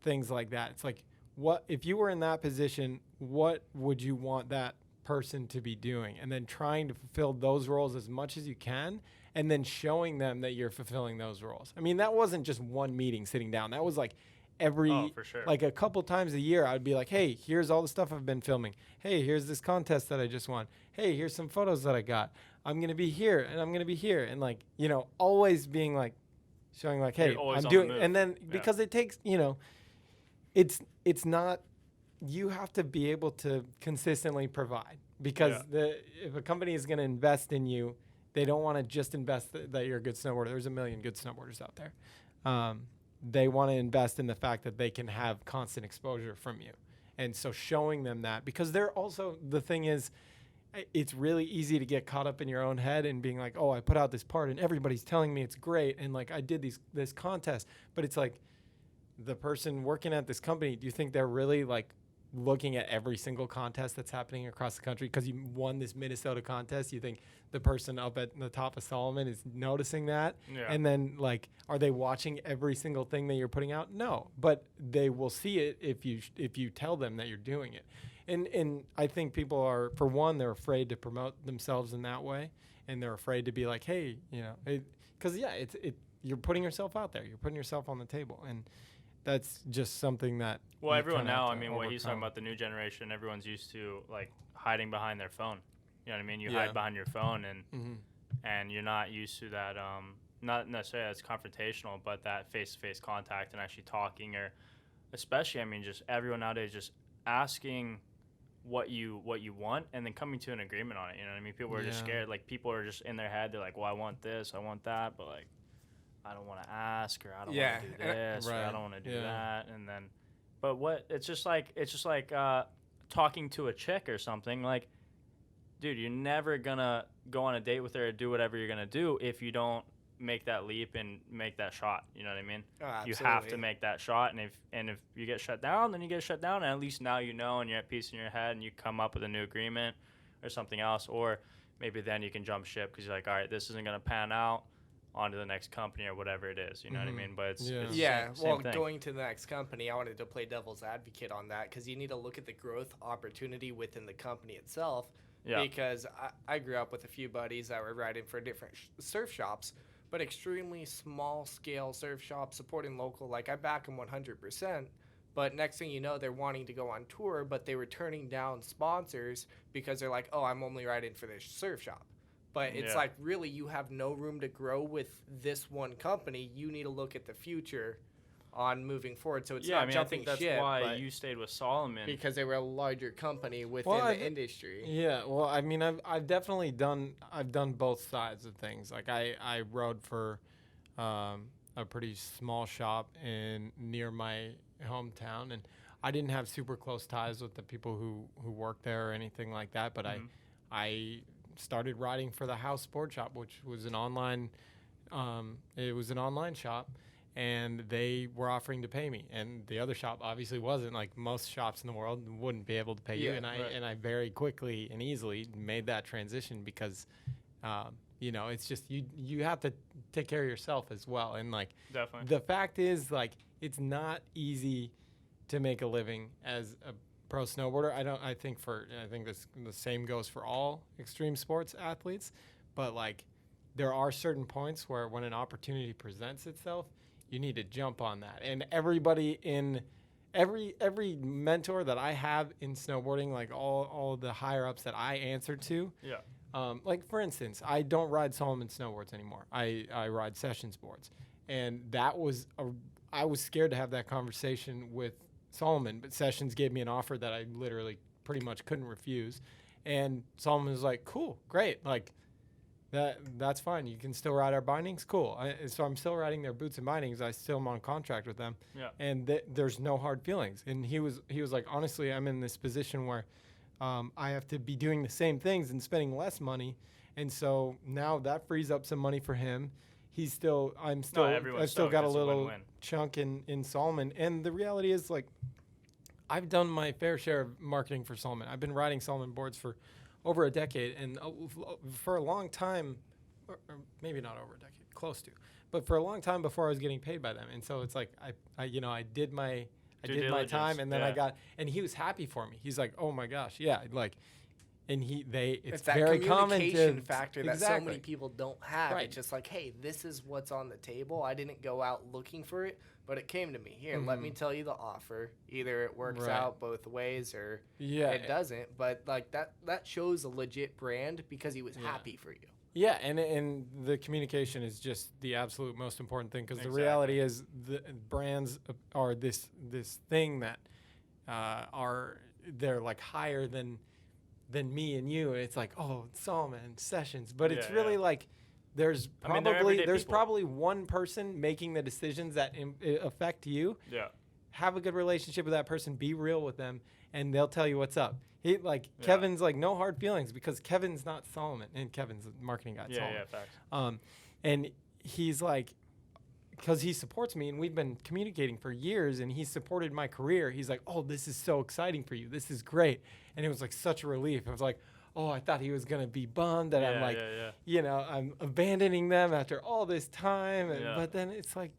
things like that. It's like, what if you were in that position, what would you want that person to be doing? And then trying to fulfill those roles as much as you can, and then showing them that you're fulfilling those roles. I mean, that wasn't just one meeting sitting down. That was like every, For sure. like a couple times a year, I'd be like, hey, here's all the stuff I've been filming. Hey, here's this contest that I just won. Hey, here's some photos that I got. I'm going to be here and I'm going to be here. And like, always being like, showing like, hey, You're always I'm on the doing, move. and then Yeah. because it takes, it's not, you have to be able to consistently provide, because if a company is going to invest in you, they don't want to just invest that you're a good snowboarder. There's a million good snowboarders out there. They want to invest in the fact that they can have constant exposure from you. And so showing them that, because they're also, the thing is, it's really easy to get caught up in your own head and being like, oh, I put out this part and everybody's telling me it's great. And like, I did this contest, but it's like, the person working at this company, do you think they're really like looking at every single contest that's happening across the country because you won this Minnesota contest? You think the person up at the top of Solomon is noticing that? Yeah. And then like, are they watching every single thing that you're putting out? No, but they will see it if you tell them that you're doing it. And I think people are, for one, they're afraid to promote themselves in that way, and they're afraid to be like, hey, because you're putting yourself out there, you're putting yourself on the table, and that's just something that. Well, you everyone kinda now, have I to mean, what he's talking overcome. about, the new generation, everyone's used to like hiding behind their phone. You know what I mean? You Yeah. hide behind your phone, and Mhm. and you're not used to that. Not necessarily as confrontational, but that face-to-face contact and actually talking, or especially, I mean, just everyone nowadays just asking what you want and then coming to an agreement on it. You know what I mean? People are just Yeah. scared. Like, people are just in their head. They're like, well, I want this, I want that, but like, I don't want to ask, or I don't Yeah. want to do this, or I Right. don't want to do Yeah. that. And then, but what, it's just like talking to a chick or something. Like, dude, you're never gonna go on a date with her or do whatever you're gonna do if you don't make that leap and make that shot. You know what I mean? Oh, You have to absolutely. make that shot, and if you get shut down, then you get shut down, and at least now you know, and you're at peace in your head, and you come up with a new agreement or something else, or maybe then you can jump ship because you're like, all right, this isn't gonna pan out, on to the next company or whatever it is. You know what I Mhm. mean? But it's Yeah. it's Yeah, same well, thing. going to the next company, I wanted to play devil's advocate on that, because you need to look at the growth opportunity within the company itself. Yeah. Because I grew up with a few buddies that were riding for different surf shops, but extremely small scale surf shops supporting local. Like, I back them 100%. But next thing you know, they're wanting to go on tour, but they were turning down sponsors because they're like, oh, I'm only riding for this surf shop. But it's Yeah. like, really, you have no room to grow with this one company. You need to look at the future on moving forward. So it's yeah, not I mean, I jumping think that's ship, why but you stayed with Solomon. because they were a larger company within Well, the industry. Yeah, well, I mean, I've definitely done both sides of things. Like I rode for a pretty small shop near my hometown, and I didn't have super close ties with the people who worked there or anything like that. But I started riding for the House Sport Shop, which was an online shop, and they were offering to pay me, and the other shop obviously wasn't. Like most shops in the world wouldn't be able to pay you, and I very quickly and easily made that transition because it's just you have to take care of yourself as well. And like Definitely. the fact is, like, it's not easy to make a living as a pro snowboarder. I think the same goes for all extreme sports athletes, but like there are certain points where when an opportunity presents itself, you need to jump on that. And everybody in every mentor that I have in snowboarding, like all the higher ups that I answer to, like for instance, I don't ride Solomon snowboards anymore. I ride Sessions boards, and I was scared to have that conversation with Solomon, but Sessions gave me an offer that I literally pretty much couldn't refuse. And Solomon was like, cool, great. Like that's fine. You can still ride our bindings. Cool. So I'm still riding their boots and bindings. I still am on contract with them. Yeah. And there's no hard feelings. And he was like, honestly, I'm in this position where I have to be doing the same things and spending less money. And so now that frees up some money for him. I've still got a little chunk in Solomon. And the reality is, like, I've done my fair share of marketing for Solomon. I've been riding Solomon boards for over a decade, and for a long time, or maybe not over a decade, close to, but for a long time before I was getting paid by them. And so it's like I did my time, and then and he was happy for me. He's like, oh my gosh, yeah, like. And it's that very common communication factor that exactly. so many people don't have. Right. It's just like, hey, this is what's on the table. I didn't go out looking for it, but it came to me. Here, let me tell you the offer. Either it works out both ways or it doesn't. But like that shows a legit brand because he was happy for you. Yeah, and the communication is just the absolute most important thing, because the reality is the brands are this thing that they're like higher than me and you. It's like, oh, Solomon, Sessions, but it's really like there's probably one person making the decisions that affect you. Yeah. Have a good relationship with that person, be real with them, and they'll tell you what's up. Kevin's like, no hard feelings, because Kevin's not Solomon, and Kevin's a marketing guy. Yeah, facts. And he's like, because he supports me, and we've been communicating for years, and he supported my career. He's like, oh, this is so exciting for you. This is great. And it was like such a relief. I was like, oh, I thought he was going to be bummed that I'm like, I'm abandoning them after all this time. But then it's like,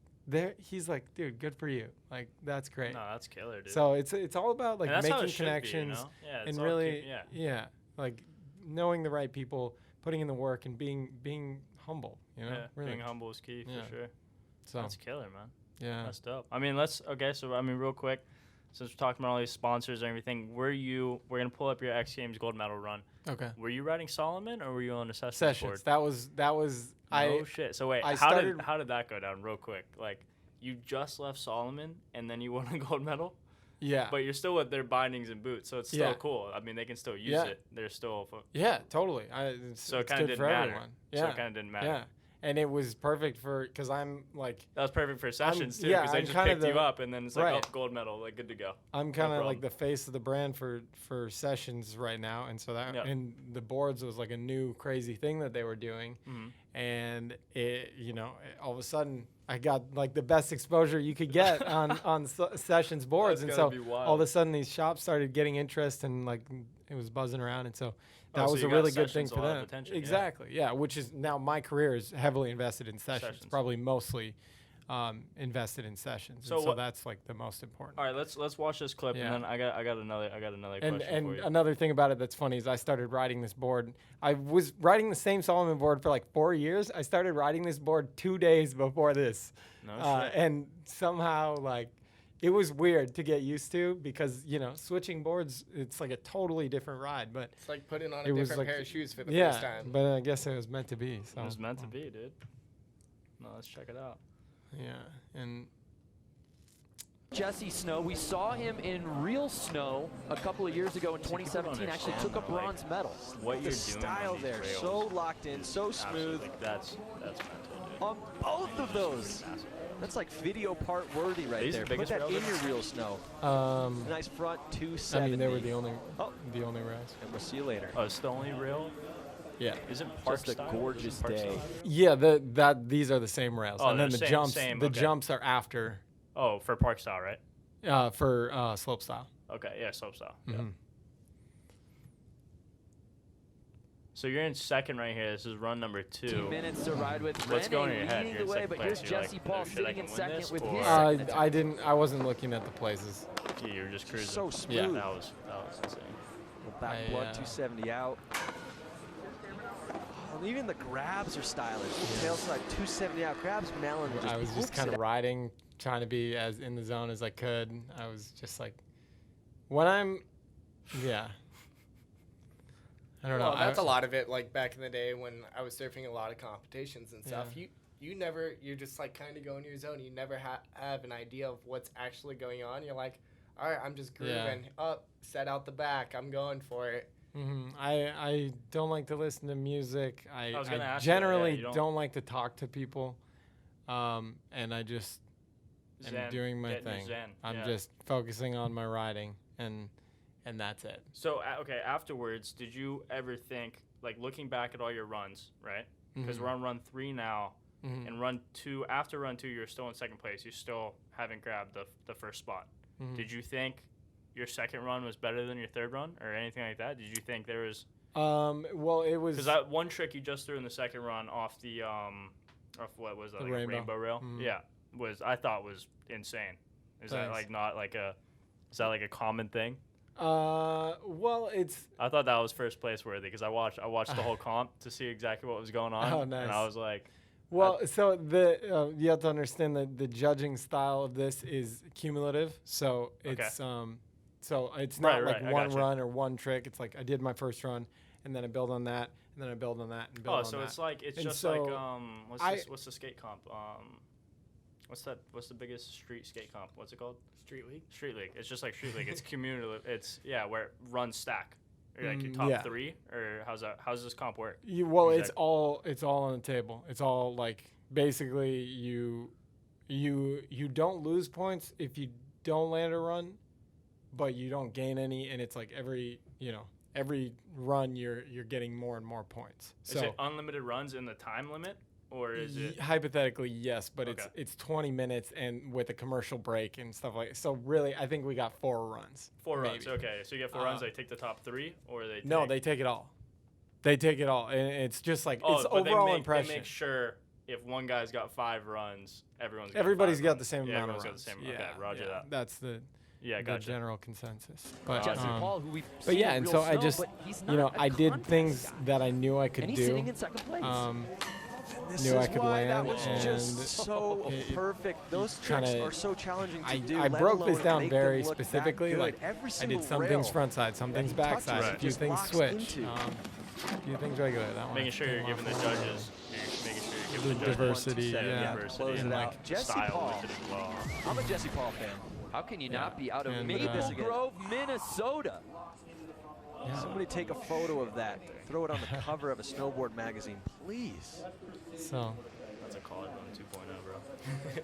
he's like, dude, good for you. Like, that's great. No, that's killer, dude. So it's all about like making connections and really, like knowing the right people, putting in the work, and being humble. Really. Being humble is key for sure. So that's killer, man. Yeah, that's dope. I mean, real quick, since we're talking about all these sponsors and everything, we're gonna pull up your X Games gold medal run. Okay. Were you riding Solomon, or were you on a Sessions board? That was. No shit. So wait, how did that go down, real quick? Like, you just left Solomon and then you won a gold medal. Yeah. But you're still with their bindings and boots, so it's still cool. I mean, they can still use it. They're still. Yeah, totally. So it kind of didn't matter. Yeah. So it kind of didn't matter. Yeah. And it was perfect because I'm like. That was perfect for Sessions too, because they just picked you up, and then it's like, oh, gold medal, like, good to go. I'm kind of like the face of the brand for Sessions right now, and so and the boards was like a new crazy thing that they were doing, and it, all of a sudden I got like the best exposure you could get on Sessions boards, and so all of a sudden these shops started getting interest, and like it was buzzing around, and so. That was a really good thing for them. Exactly, yeah. Which is now my career is heavily invested in Sessions. Probably mostly invested in Sessions. So that's like the most important. All right, let's watch this clip, and then I got another question for you. And another thing about it that's funny is I started riding this board. I was riding the same Solomon board for like 4 years. I started riding this board 2 days before this. No shit. And somehow like. It was weird to get used to, because, switching boards, it's like a totally different ride. But it's like putting on a different pair of shoes for the first time. But I guess it was meant to be. So. It was meant to be, dude. No, let's check it out. Yeah, and... Jesse Snow, we saw him in real snow a couple of years ago in 2017. Actually took a bronze medal. What you're doing style there, so locked in, so smooth. That's mental, dude. On both of those. That's like video part worthy right These there. the Put biggest that in rails your ever? real snow. Nice front 270. I mean, they were the only Oh. rails. And we'll see you later. Oh, it's the only rail. Yeah. Isn't park Just a style? gorgeous Isn't park day. Yeah, these are the same rails, Oh, and then they're the same- jumps, same, the okay. jumps are after Oh, for park style, right? for slope style. Okay, yeah, slope style. Yeah. Mhm. So you're in second right here. This is run number 2. 2 minutes to ride with. What's going in your head? leading You're in the way, second but place. here's You're Jesse like, Paul "Oh, shit, I sitting can in win second this," with or- his I wasn't looking at the places. Yeah, you were just cruising. So smooth. Yeah. That was insane. Back I, blood 270 out. Oh, even the grabs are stylish. Tail slide 270 out. Grabs Mellon. I was just kind of riding, trying to be as in the zone as I could. I was just like, when I'm, yeah. I don't know. Well, that's a lot of it. Like back in the day when I was surfing a lot of competitions and stuff, Yeah. you're just like kind of going your zone. You never have an idea of what's actually going on. You're like, all right, I'm just grooving up, set out the back. I'm going for it. I don't like to listen to music. I was gonna ask you that, yeah, generally you don't like to talk to people. And I just am Zen, doing my getting your thing. zen, I'm yeah. just focusing on my riding, and that's it. So, okay, afterwards, did you ever think, like, looking back at all your runs, right? Because we're on run 3 now, and run 2, after run 2, you're still in second place. You still haven't grabbed the first spot. Did you think your second run was better than your third run or anything like that? Did you think there was... Well, it was... Because that one trick you just threw in the second run off the, off what was that, like a rainbow rail? Yeah, I thought was insane. Is that, like, not like a... Is that, like, a common thing? Well, it's... I thought that was first place worthy because I watched the whole comp to see exactly what was going on. Oh, nice. And I was like... Well, so you have to understand that the judging style of this is cumulative. So it's so it's not Right, like I one gotcha. run or one trick. It's like I did my first run, and then I build on that, and then I build on that, and build on that. so it's like it's And just so like what's the skate comp? What's the biggest street skate comp? What's it called? Street League. Street League. It's just like Street League. It's cumulative. It's where it runs stack. Or like your top yeah. 3, or how's this comp work? Well, Exactly. it's all on the table. It's all like basically you don't lose points if you don't land a run, but you don't gain any, and it's like every run you're getting more and more points. So Is it unlimited runs in the time limit, or is it? hypothetically yes, but Okay. it's 20 minutes and with a commercial break and stuff like that. So really, I think we got 4 runs. 4 maybe. runs. Okay, so you get 4 runs. They take the top 3, or they No, they take it all. They take it all, and it's just like it's but overall they impression. make sure if one guy's got 5 runs, Everybody's got runs. the same Yeah, amount of everyone's runs. got the same. Okay, roger that. That's the Yeah, the gotcha. general consensus. But Jesse Paul, who we've but seen yeah, in and real so I snow, just but he's you know not a I did contest things guy. that I knew I could And he's do. sitting in second place. This Knew I is could why that land, was and just so perfect. Those tricks kinda- are so challenging to do. I let broke this alone down make very them look that specifically. good. Like Every I single did some rail things front side, some that things he back touches, side, Right. a few just things locks switch, into. a few things regular. That one. Making sure you're giving the judges, The diversity, yeah, yeah. Close and it like out. Jesse style Paul. with it as well. I'm a Jesse Paul fan. How can you not be out of And, Maple Grove, Minnesota? Somebody take a photo of that. Throw it on the cover of a snowboard magazine, please. So That's a college run 2.0, bro.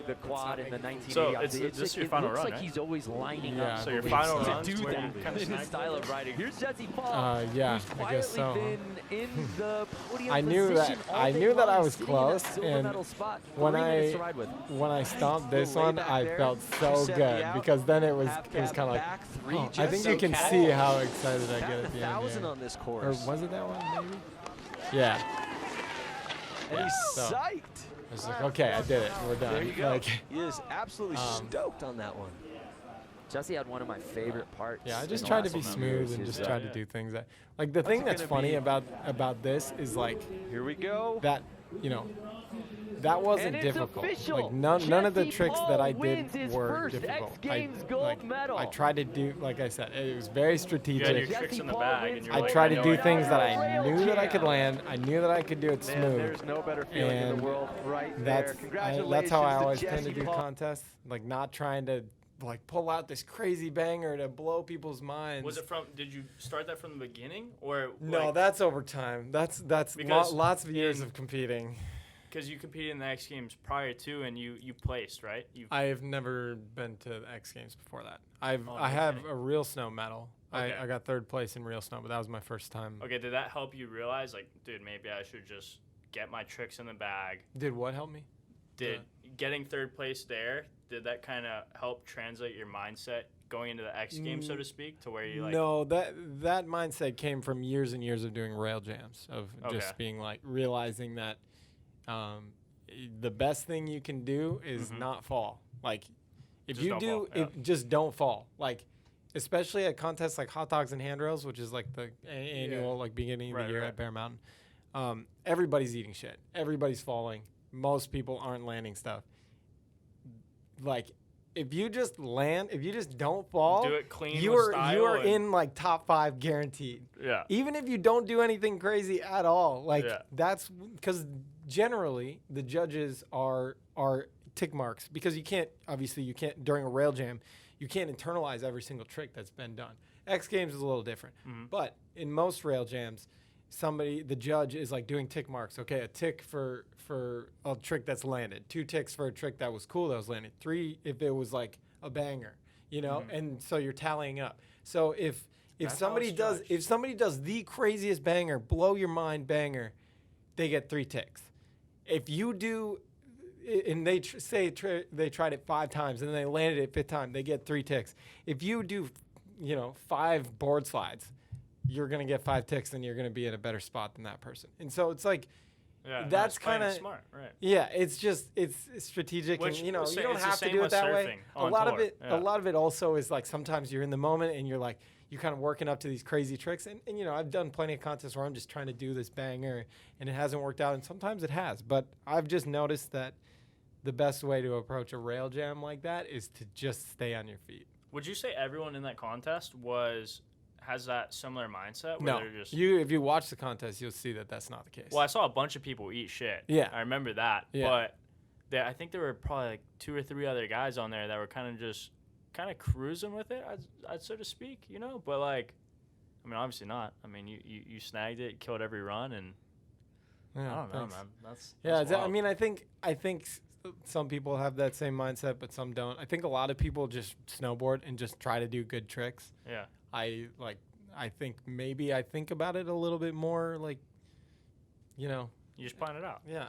The quad in the 1980. So this is your final it looks run, like right? he's always lining Yeah, up. I So your believe final so. runs to do where you that kind of in his snag style of riding. Here's Jesse Paul. yeah, who's I guess so. quietly been in the podium I knew that- position all I day knew that I long, was sitting in that close, silver and medal spot. when 3 minutes to ride with. when I stomped this Way one, back I there, felt so 270 good out, because then it was half kind cab of like back, 3 I just think so you can casual. see how excited I get Batting at the end. 1,000 Yeah. on this Or course. was it that one maybe? Yeah. And he's So- psyched. I was like, okay, I did it. We're done. There you go. Like, He is absolutely stoked on that one. Jesse had one of my favorite parts. yeah, I in just the tried to last be few smooth years and is just that- tried to do things that, like the thing it that's gonna funny be? about this is like Here we go. that, you know, that wasn't And it's difficult. official. Like none of the Jesse tricks that I Paul did wins his were first difficult. XGAMES gold medal. I tried to do, like I said, it was very You had your strategic. tricks in the Paul bag, wins and you're I like, tried to know do I things that know. I knew that I could land. I knew that I could do it Man, smooth. there's no better feeling in And the world right That's there. Congratulations that's how I to always tend to Jesse do Paul. contests, like not trying to like pull out this crazy banger to blow people's minds. Was it from? Did you start that from the beginning, or No, like, that's over time. That's Because lots of years in- of competing. because you competed in the X Games prior to, and you placed, right? I have never been to the X Games before that. I no have kidding. a real snow medal. Okay. I got 3rd place in real snow, but that was my first time. Okay, did that help you realize, like, dude, maybe I should just get my tricks in the bag? Did what help me? Did getting 3rd place there, did that kind of help translate your mindset going into the X Games, so to speak, to where you like? No, that mindset came from years and years of doing rail jams, of just being like realizing that the best thing you can do is not fall. Like if Just you don't do, fall, yeah. just don't fall. Like especially at contests like hot dogs and handrails, which is like the annual like beginning of the year at Bear Mountain. Everybody's eating shit. Everybody's falling. Most people aren't landing stuff. Like if you just land, if you just don't fall, Do it clean you with are style and- in like top 5 guaranteed. Yeah. Even if you don't do anything crazy at all, like Yeah. that's because generally the judges are tick marks, because you can't during a rail jam, you can't internalize every single trick that's been done. X Games is a little different, but in most rail jams, the judge is like doing tick marks. Okay, a tick for a trick that's landed, 2 ticks for a trick that was cool that was landed, 3 if it was like a banger, and so you're tallying up. So if That's how somebody it's does judged. the craziest banger, blow your mind banger, they get 3 ticks. If you do, and they they tried it 5 times and then they landed it 5th time, they get 3 ticks. If you do, 5 board slides, you're gonna get 5 ticks, and you're gonna be in a better spot than that person. And so it's like, Yeah, that's kind kinda- of smart, right? yeah, it's strategic, Which, and you don't it's have the to same do it with that way. surfing A on lot tour, of it, yeah. a lot of it also is like sometimes you're in the moment and you're like kind of working up to these crazy tricks, and I've done plenty of contests where I'm just trying to do this banger and it hasn't worked out, and sometimes it has, but I've just noticed that the best way to approach a rail jam like that is to just stay on your feet. Would you say everyone in that contest has that similar mindset? Where No, they're just, if you watch the contest, you'll see that that's not the case. Well, I saw a bunch of people eat shit. Yeah. I remember that. Yeah. But I think there were probably like 2 or 3 other guys on there that were kind of cruising with it, I'd so to speak, But like, I mean, obviously not. I mean, you snagged it, killed every run, and Yeah, I don't know, thanks. man. That's I wild. mean, I think some people have that same mindset, but some don't. I think a lot of people just snowboard and just try to do good tricks. Yeah. I think maybe I think about it a little bit more, like, You just plan it out. yeah,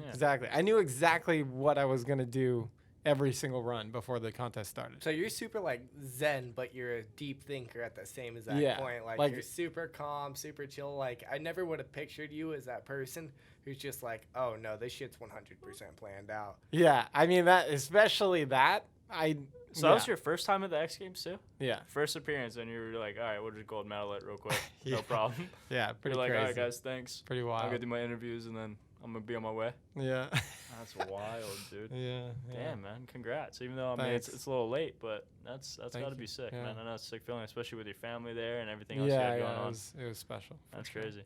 exactly. I knew exactly what I was gonna do every single run before the contest started. So you're super like zen, but you're a deep thinker at the same exact Yeah, point. like- You're super calm, super chill. Like I never would have pictured you as that person who's just like, oh no, this shit's 100% planned out. Yeah, I mean especially that. So that was your first time at the X Games too? yeah, First appearance, and you were like, all right, we'll just gold medal it real quick. No problem. yeah, You're pretty like, crazy. all right, guys, thanks. Pretty I'm wild. going to do my interviews, and then I'm going to be on my way. Yeah. That's wild, dude. yeah. Damn, man. Congrats. Even though, I mean, Thanks. it's a little late, but that's Thank got to you. be sick, Yeah. man. I know it's a sick feeling, especially with your family there and everything else you Yeah, had going it on. was special. for That's sure. crazy.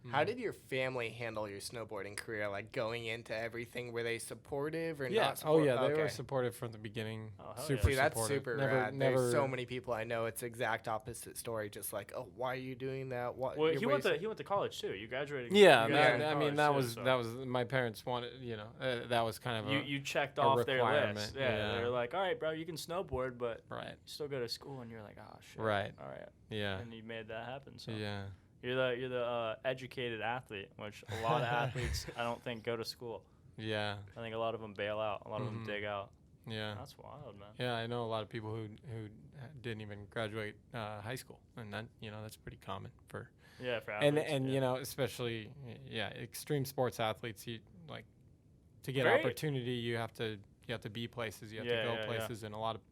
How Mhm. did your family handle your snowboarding career? Like going into everything, were they supportive or Yeah. not supportive? Oh yeah, they Okay. were supportive from the beginning. Oh, hell super yeah. See, that's supportive. super never, rad. Never. There's so many people I know. It's exact opposite story. Just like, oh, why are you doing that? What? Well, you're he went wasting- to college, too. You graduated. Yeah, you that, graduated I mean college, that too, was my parents wanted. That was kind of You checked a off their requirement, list. Yeah, yeah. they were like, all right, bro, you can snowboard, but right. you still go to school, and you're like, oh, shit. Right. All right. Yeah. And you made that happen. So Yeah. you're the educated athlete, which a lot of athletes I don't think go to school. Yeah. I think a lot of them bail out. A lot of them Mhm. dig out. Yeah. That's wild, man. Yeah, I know a lot of people who didn't even graduate high school, and that that's pretty common for Yeah, for athletes. and yeah. especially extreme sports athletes. You like to get Very- opportunity, you have to be places, you have Yeah, to go yeah, yeah. places, and a lot of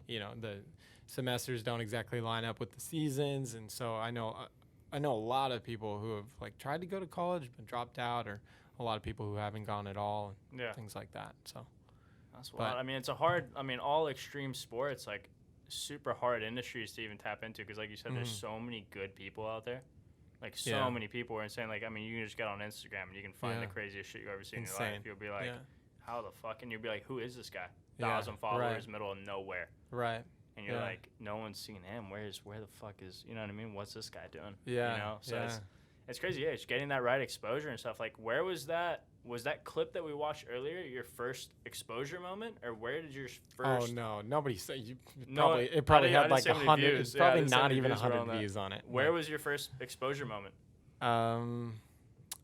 the semesters don't exactly line up with the seasons, and so I know a lot of people who have like tried to go to college but dropped out, or a lot of people who haven't gone at all, and Yeah. things like that. So That's But- wild. I mean, it's a hard. I mean, all extreme sports like super hard industries to even tap into because, like you said, there's Mhm. so many good people out there. Like so Yeah. many people are insane. Like I mean, you can just get on Instagram and you can find the Yeah. craziest shit you've ever seen in your Insane. life. You'll be like, yeah, how the fuck? And you'll be like, who is this guy? Yeah, 1,000 followers, right. middle of nowhere. right. And you're Yeah. like, no one's seen him. Where the fuck is? You know what I mean? What's this guy doing? Yeah, You know. So yeah. it's crazy. Yeah, just getting that right exposure and stuff. Like, where was that was that clip that we watched earlier your first exposure moment, or where did your Oh first? no, nobody said you. No, Probably it probably I had didn't like see how many 100. views. It's Yeah, I probably didn't see how not many even views were on 100 that. views on it. Where was your first exposure moment?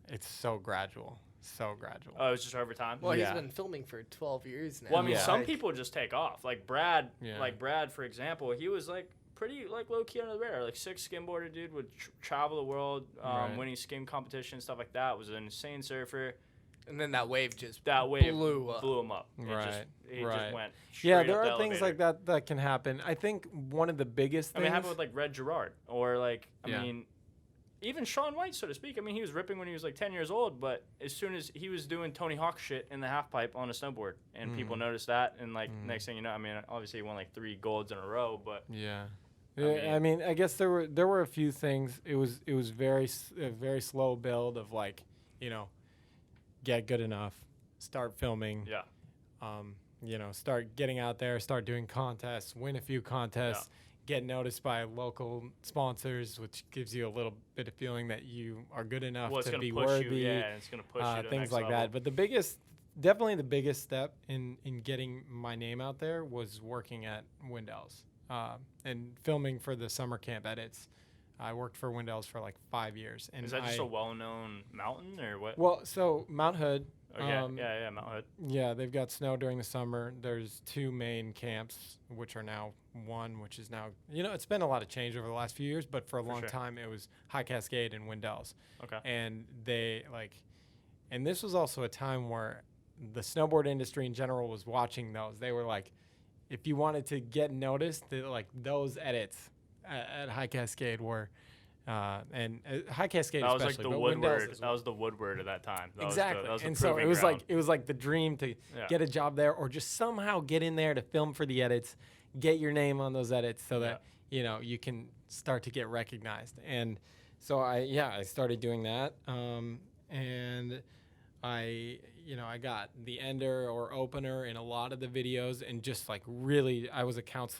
It's so gradual, so gradual. Oh, it was just over time. Well, Yeah. he's been filming for 12 years now. Well, I mean, Yeah. some people just take off. Like Brad, Yeah. For example, he was like pretty like low key under the radar. Like sick skimboarder dude, would travel the world, Right. winning skim competitions, stuff like that. Was an insane surfer. And then that wave just That wave blew up. him up. It Right, just, he right. just went. Yeah, straight there up the are things elevator. like that can happen. I think one of the biggest I mean, things. it happened with like Red Gerard, or like Yeah. I mean, even Shaun White, so to speak. I mean, he was ripping when he was like 10 years old, but as soon as he was doing Tony Hawk shit in the half pipe on a snowboard, and people noticed that, and like next thing you know, I mean, obviously he won like 3 golds in a row, but Yeah. I I mean, I guess there were a few things. It was a very slow build of like, get good enough, start filming. yeah, Start getting out there, start doing contests, win a few contests, get noticed by local sponsors, which gives you a little bit of feeling that you are good enough well, it's to gonna be push worthy. you, yeah, and it's gonna push you to the Things next like level. that. But definitely the biggest step in getting my name out there was working at Windell's and filming for the summer camp edits. I worked for Windell's for like 5 years. And Is that just a well-known mountain or what? well, so Mount Hood. Okay, yeah, Mount Hood. Yeah, they've got snow during the summer. There's 2 main camps, which are now one, which is now, it's been a lot of change over the last few years, but for a long sure. time it was High Cascade and Windell's. Okay. And and this was also a time where the snowboard industry in general was watching those. They were like, if you wanted to get noticed, those edits at High Cascade were, High Cascade That was like especially, the but Windell's Woodward. as That was the Woodward at that time. That exactly. Was the And so proving it was ground. like the dream to Yeah. get a job there, or just somehow get in there to film for the edits, get your name on those edits, so that you can start to get recognized. And so I started doing that, and I got the ender or opener in a lot of the videos, and just like really, I was a camp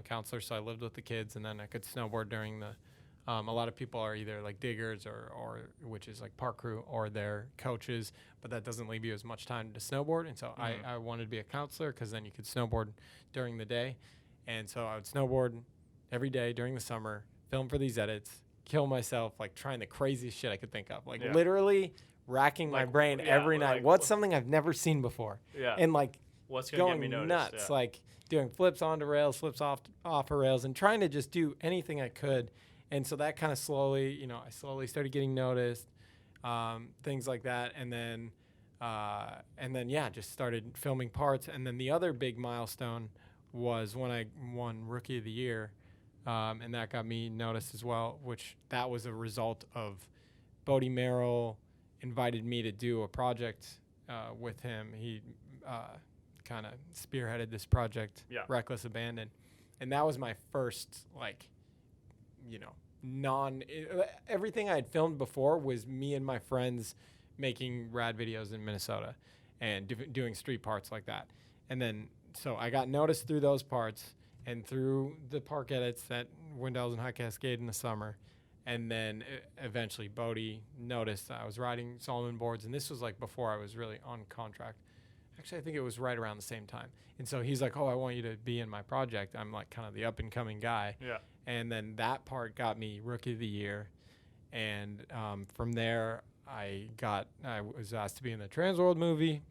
counselor, so I lived with the kids, and then I could snowboard during the. A lot of people are either like diggers or which is like park crew, or they're coaches, but that doesn't leave you as much time to snowboard. And so I wanted to be a counselor, because then you could snowboard during the day. And so I would snowboard every day during the summer, film for these edits, kill myself, like trying the craziest shit I could think of. Like literally racking my brain every night. What's something I've never seen before? Yeah. And like What's gonna going get me noticed? nuts, Yeah. like doing flips onto rails, flips off of rails, and trying to just do anything I could. And so that kind of slowly, I slowly started getting noticed, things like that. And then, just started filming parts. And then the other big milestone was when I won Rookie of the Year, and that got me noticed as well, which that was a result of Bodie Merrill invited me to do a project with him. He kind of spearheaded this project, Reckless Abandon. And that was my first, everything I had filmed before was me and my friends making rad videos in Minnesota and doing street parts like that. And then, so I got noticed through those parts and through the park edits at Windell's and High Cascade in the summer. And then eventually Bodie noticed I was riding Solomon boards, and this was like before I was really on contract. Actually, I think it was right around the same time. And so he's like, oh, I want you to be in my project. I'm like kind of the up and coming guy. Yeah. And then that part got me Rookie of the Year. And from there, I was asked to be in the Transworld movie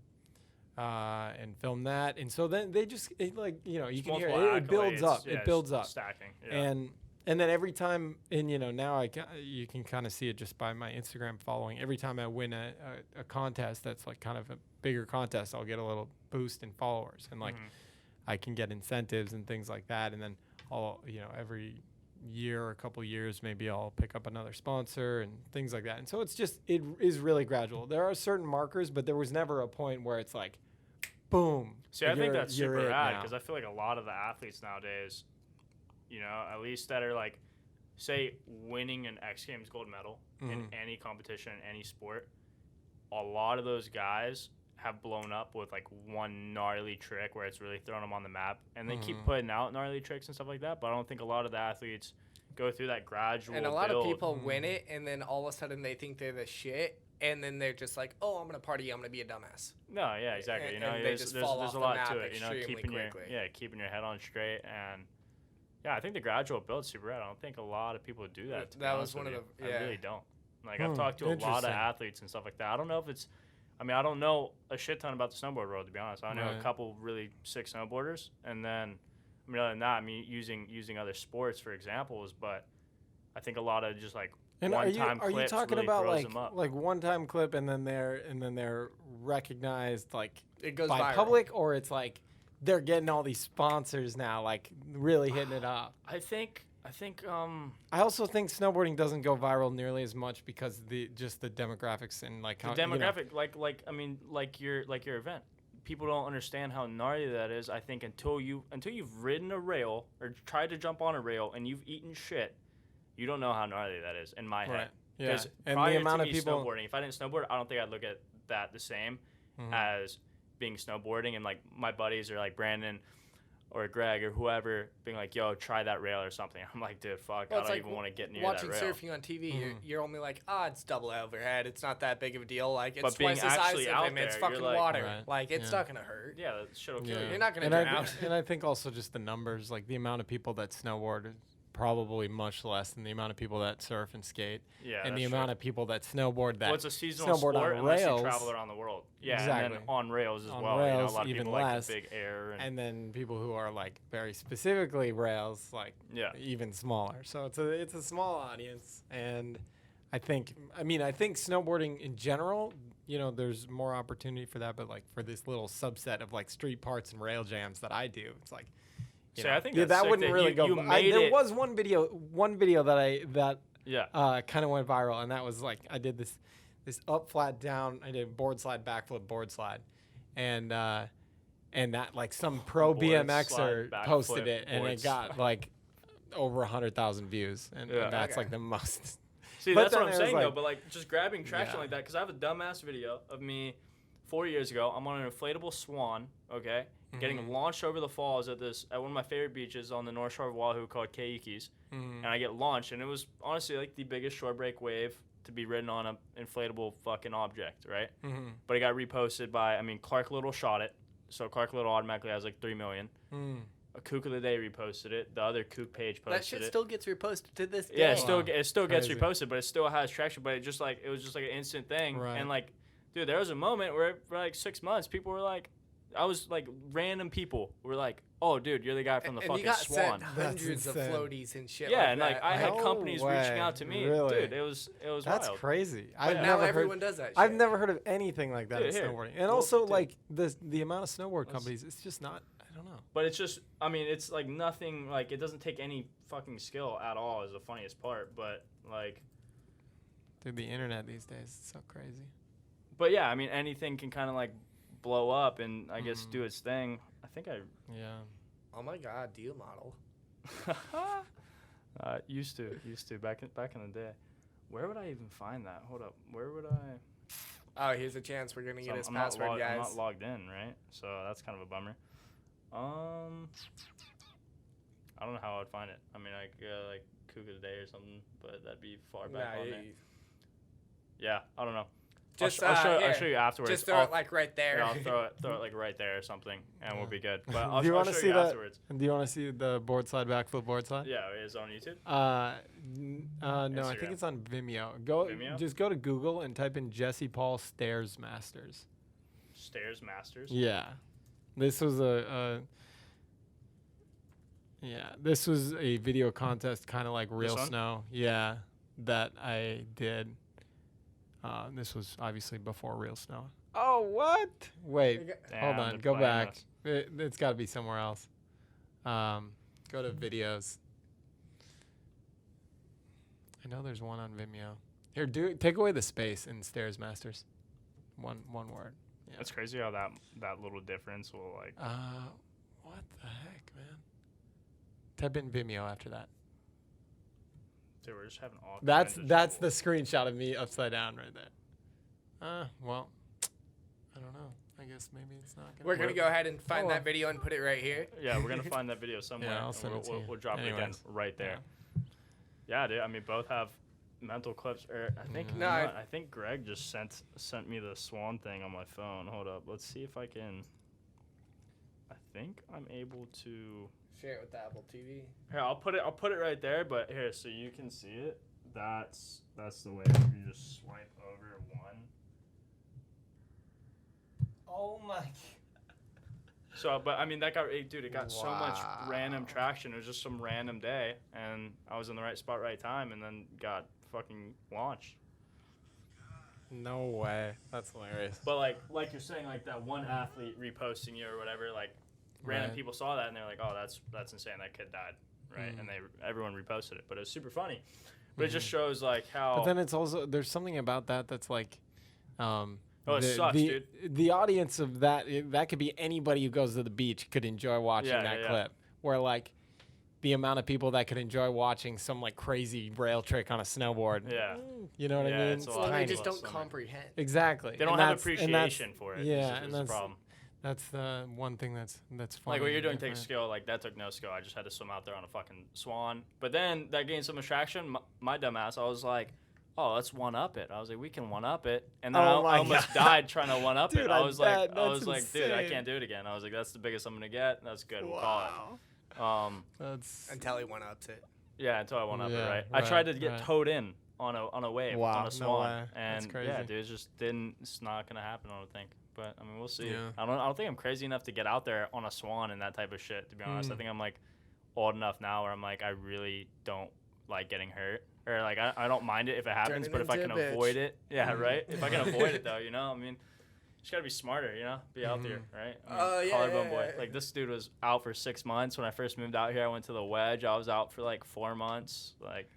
and film that. And so then they just, you can hear it builds up. Yeah, It builds up. Stacking. Yeah. And then every time, and now you can kind of see it just by my Instagram following. Every time I win a contest that's like kind of a bigger contest, I'll get a little boost in followers, and like I can get incentives and things like that. And then every year or a couple years, maybe I'll pick up another sponsor and things like that. And so it is really gradual. There are certain markers, but there was never a point where it's like, boom. See, I think that's super rad, now. because I feel like a lot of the athletes nowadays, at least that are like, say, winning an X Games gold medal in any competition, in any sport, a lot of those guys have blown up with like one gnarly trick where it's really thrown them on the map, and they keep putting out gnarly tricks and stuff like that. But I don't think a lot of the athletes go through that gradual And a lot build. of people win it, and then all of a sudden they think they're the shit, and then they're just like, oh, I'm gonna party, I'm gonna be a dumbass. No, yeah, exactly. And they just fall there's off a the lot map to it. You know, extremely quickly. keeping your head on straight, and yeah, I think the gradual build's super rad. I don't think a lot of people do that. To be That honest was one with of you. the. Yeah. I really don't. Like I've talked to a lot of Interesting. athletes and stuff like that. I don't know if it's. I mean, I don't know a shit ton about the snowboard world, to be honest. I know Right. a couple really sick snowboarders, and then, I mean, other than that, I mean, using other sports for examples, but I think a lot of just like And one-time are you clips talking really about throws them up. like one-time clip and then they're recognized like It goes by viral. public, or it's like they're getting all these sponsors now, like really hitting it up? I think I also think snowboarding doesn't go viral nearly as much because the demographics and like the how demographic, like your event. People don't understand how gnarly that is. I think until you've ridden a rail or tried to jump on a rail and you've eaten shit, you don't know how gnarly that is in my head. Right. Yeah. Because And prior the amount to of me people snowboarding, if I didn't snowboard, I don't think I'd look at that the same as being snowboarding and like my buddies or like Brandon or Greg or whoever being like, yo, try that rail or something. I'm like, dude, fuck, Well, I it's don't like even want to get near watching that rail. surfing on TV, you're only like, it's double overhead. It's not that big of a deal. Like, it's But being twice the size actually of out him. It's there, you're fucking like- water. Right. Like, it's Yeah. not going to hurt. Yeah, that shit'll kill you. You're not going and to I, drown. and I think also just the numbers, like the amount of people that snowboard is probably much less than the amount of people that surf and skate, Yeah, and that's the true. amount of people that snowboard that Well, it's a seasonal snowboard sport on unless rails. you travel around the world. Yeah, Exactly. and then on rails as On well. You know, a rails, lot of even people like less. the big air. And then people who are like very specifically rails, like Yeah. even smaller. So it's a small audience, and I think snowboarding in general, you know, there's more opportunity for that. But like for this little subset of like street parts and rail jams that I do, it's like, you See, know, I think yeah, that's that sick wouldn't that really you- go. you made There it- was one video that Yeah. kind of went viral, and that was like I did this up, flat, down. I did board slide, backflip, board slide, and that like some pro Board BMXer slide, backflip, posted it, and board it got like over 100,000 views, and Yeah. that's Okay. like the most. See, But that's what then I'm it was saying, though. like- But, like, just grabbing traction Yeah. like that, because I have a dumbass video of me 4 years ago. I'm on an inflatable swan, okay, getting launched over the falls at one of my favorite beaches on the North Shore of Oahu called Keiki's. And I get launched, and it was honestly, like, the biggest shore break wave to be ridden on an inflatable fucking object, right? But it got reposted by, Clark Little shot it. So Clark Little automatically has, like, 3 million. A Kook of the Day reposted it. The other Kook page posted That shit it. still gets reposted to this day. Yeah, it still gets Crazy. reposted, but it still has traction. But it was just like an instant thing. Right. And like, dude, there was a moment where for like 6 months, people were like, I was like, random people were like, oh, dude, you're the guy from the And fucking you got Swan. sent That's hundreds of insane. floaties and shit. Yeah, like and like that. I had No companies reaching way. out to me, Really? dude. It was That's wild. crazy. But I've now never everyone heard. does that shit. I've never heard of anything like that Dude, in here. snowboarding, and Well, also dude. like the amount of snowboard companies. It's just not. I don't know. But it's just, it's like nothing. Like it doesn't take any fucking skill at all. Is the funniest part. But like, Dude, the internet these days is so crazy. but yeah, anything can kind of like blow up and I guess do its thing. I think I. Yeah. Oh my god, deal model. Used to back in the day. Where would I even find that? Hold up. Where would I? Oh, here's a chance we're gonna get his I'm not password, I'm guys. not logged in, right? So that's kind of a bummer. I don't know how I'd find it. Like Kook of the Day or something, but that'd be far back on there. Yeah, I don't know. Just I'll show you afterwards. Just throw it like right there. Yeah, I'll throw it like right there or something, and we'll be good. But I'll, Do you I'll want to show see you that? afterwards. Do you want to see the board slide, backflip board slide? Yeah, it is on YouTube. No, I think Instagram. it's on Vimeo. Vimeo? Just go to Google and type in Jesse Paul Stairs Masters. Stairs Masters. Yeah, this was this was a video contest, kind of like Real one? Snow. Yeah, that I did. This was obviously before Real Snow. Oh, what? Wait, Damn, hold on. they're Go playing back. this. It's got to be somewhere else. Go to videos. I know there's one on Vimeo. Here, take away the space in Stairs Masters. One word. Yeah. It's crazy how that little difference will like. What the heck, man? Type in Vimeo after that. Dude, we're just having all. That's kinds of the trouble. screenshot of me upside down right there. Well, I don't know. I guess maybe it's not gonna We're gonna work. go ahead and find Oh, that video and put it right here. Yeah, we're gonna find that video somewhere. Yeah, I'll and send it to you. we'll drop it again Anyways. right there. Yeah, dude. Both have mental clips. Or I think No, I think Greg just sent me the Swan thing on my phone. Hold up, let's see if I can. I think I'm able to share it with the Apple TV. Here, I'll put it right there. But here, so you can see it. That's the way. You just swipe over one. Oh my. So, but I mean, that got, dude, it got so much Wow. random traction. It was just some random day, and I was in the right spot, right time, and then got fucking launched. No way. That's hilarious. But like you're saying, like that one athlete reposting you or whatever, like random Right. people saw that and they're like, oh, that's insane. That kid died, right? And everyone reposted it, but it was super funny. But it just shows like how. But then it's also there's something about that that's like, Oh, it sucks, dude. The audience of that could be anybody who goes to the beach could enjoy watching that clip. Where like, the amount of people that could enjoy watching some like crazy rail trick on a snowboard. Yeah. You know what I mean? it's a lot. Well, they Tiny. just don't Slimmer. comprehend. Exactly. They don't have appreciation for it. Yeah, It's and the that's problem. that's the one thing that's funny. Like what you're doing different. takes skill. Like that took no skill. I just had to swim out there on a fucking swan. But then that gained some attraction. My dumb ass, I was like, oh, let's one up it. I was like, we can one up it. And then I almost died trying to one up Dude, it. I was like, dude, I insane. can't do it again. I was like, that's the biggest I'm gonna get. That's good. We'll call it. That's Until he went up to it. Yeah, until I went up it. Yeah, Right. I tried to get right. towed in on a wave Wow, on no a swan, way. That's and crazy. yeah, dude, it just didn't. It's not gonna happen. I don't think. But I mean, we'll see. Yeah. I don't think I'm crazy enough to get out there on a swan and that type of shit. To be honest, I think I'm like old enough now where I'm like I really don't like getting hurt, or like I don't mind it if it happens, Turning but if I into can a bitch. avoid it, yeah, right. If I can avoid it though, you know, I mean. Just gotta be smarter, you know. Be out there, right? I mean, Oh, yeah, collarbone yeah, boy. yeah. Like this dude was out for 6 months when I first moved out here. I went to the wedge. I was out for like 4 months. Like,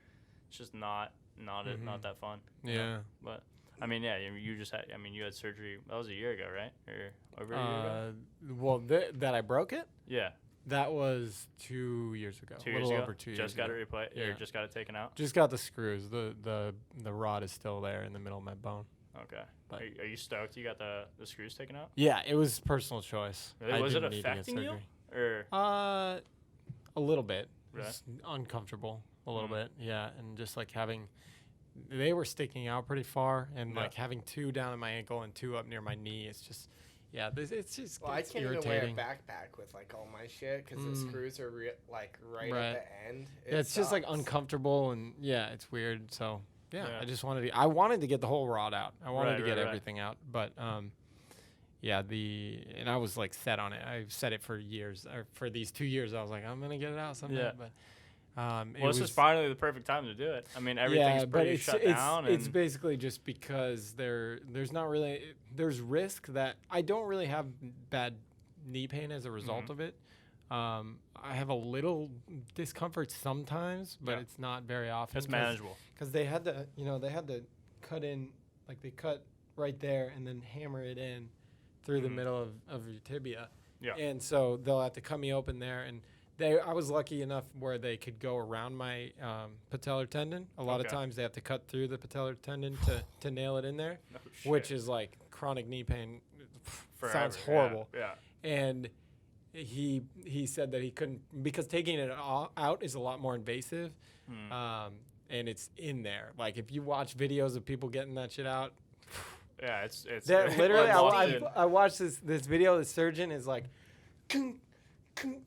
it's just not that fun. you know? yeah. But I mean, yeah, you just had. I mean, you had surgery. That was a year ago, right? Or over a year ago? Well, that I broke it. Yeah, That was 2 years ago. 2 a years little ago. over 2 years. Just got it ago. replaced. Yeah. Or just got it taken out. Just got the screws. The rod is still there in the middle of my bone. Okay. But- Are you stoked? You got the screws taken out? Yeah, it was personal choice. Really? I Was it didn't need to get affecting you? surgery. Or A little bit. Really? Just uncomfortable a little Mm. bit. Yeah, and just like they were sticking out pretty far, and Yeah. like having 2 down at my ankle and 2 up near my knee. It's just, yeah, it's just Well, I it's can't irritating. even wear a backpack with like all my shit because the screws are like right Right. at the end. Yeah, it's just like sucks. uncomfortable, and yeah, it's weird. So yeah, Yeah. I wanted to get the whole rod out. I wanted Right, to get right, right. everything out, but yeah, and I was like set on it. I've said it for years, or for these 2 years. I was like, I'm gonna get it out someday. Yeah. But well, this is finally the perfect time to do it. I mean, everything's pretty shut down. It's and basically just because there's not really there's risk that I don't really have bad knee pain as a result Mm-hmm. of it. I have a little discomfort sometimes, but Yeah. it's not very often. it's manageable. Because they had to cut in, like they cut right there and then hammer it in through the middle of your tibia. Yeah. And so they'll have to cut me open there. And I was lucky enough where they could go around my patellar tendon. A lot of Okay. times they have to cut through the patellar tendon to nail it in there, No which shit. is like chronic knee pain. Forever. Sounds horrible. Yeah. And he said that he couldn't, because taking it out is a lot more invasive. And it's in there. Like if you watch videos of people getting that shit out, Yeah, it's that literally, lost I watched this video. The surgeon is like,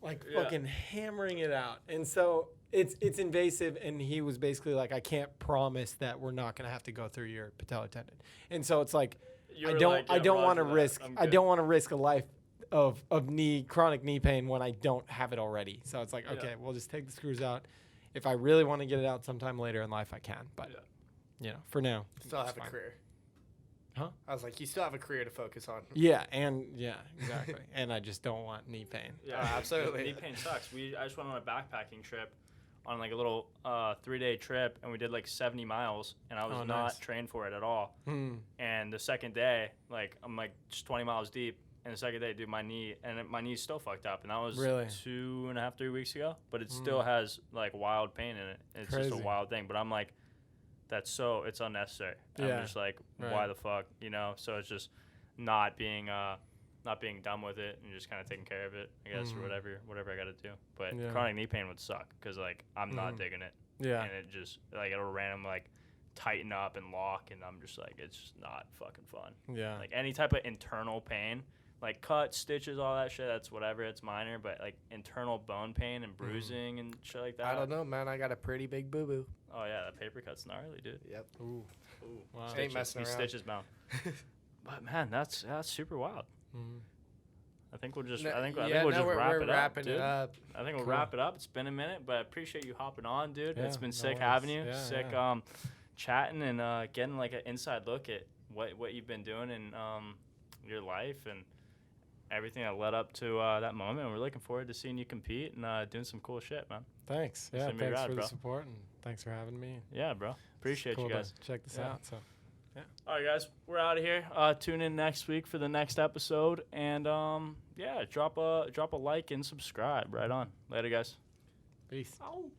like Yeah. fucking hammering it out, and so it's invasive. And he was basically like, I can't promise that we're not gonna have to go through your patellar tendon. And so it's like, You I were don't like, yeah, I don't want to roger that. risk I'm I good. don't want to risk a life of chronic knee pain when I don't have it already. So it's like, Yeah. okay, we'll just take the screws out. If I really want to get it out sometime later in life, I can. But you know, for now, Still have it's a fine. career. Huh? I was like, you still have a career to focus on. Yeah, exactly. And I just don't want knee pain. Yeah, absolutely. Knee pain sucks. I just went on a backpacking trip, on like a little 3-day trip, and we did like 70 miles, and I was Oh, not nice. trained for it at all. And the second day, like I'm like just 20 miles deep, and the second day, dude, my knee's still fucked up, and that was Really? 2.5, 3 weeks ago. But it still has like wild pain in it. It's just Crazy. a wild thing. But I'm like, it's unnecessary. Yeah. I'm just like, Right. why the fuck, you know? So it's just not being dumb with it and just kind of taking care of it, I guess, or whatever I got to do. But Yeah. chronic knee pain would suck because like I'm not digging it, Yeah. and it just like it'll random like tighten up and lock, and I'm just like, it's just not fucking fun. Yeah. Like any type of internal pain, like cuts, stitches, all that shit, that's whatever, it's minor, but like internal bone pain and bruising and shit like that. I don't know, man. I got a pretty big boo-boo. Oh yeah, that paper cut's gnarly, dude. Yep. Ooh. Ooh. Wow. Ain't messing He's around. stitches bound. But man, that's super wild. Mhm. I think we'll just No, I think we'll no, just we're wrap it up, wrapping dude. it up. I think we'll Cool. wrap it up. It's been a minute, but I appreciate you hopping on, dude. Yeah, It's been no sick worries. having you. Yeah, Sick yeah. chatting and getting like an inside look at what you've been doing in your life and everything that led up to that moment. And we're looking forward to seeing you compete and doing some cool shit, man. Thanks. It's Yeah, gonna be thanks rad, for bro. the support and thanks for having me. Yeah, bro. Appreciate Cool you guys. to check this Yeah. out. So. All right, guys, we're out of here. Tune in next week for the next episode, and yeah, drop a like and subscribe. Right on. Later, guys. Peace. Oh.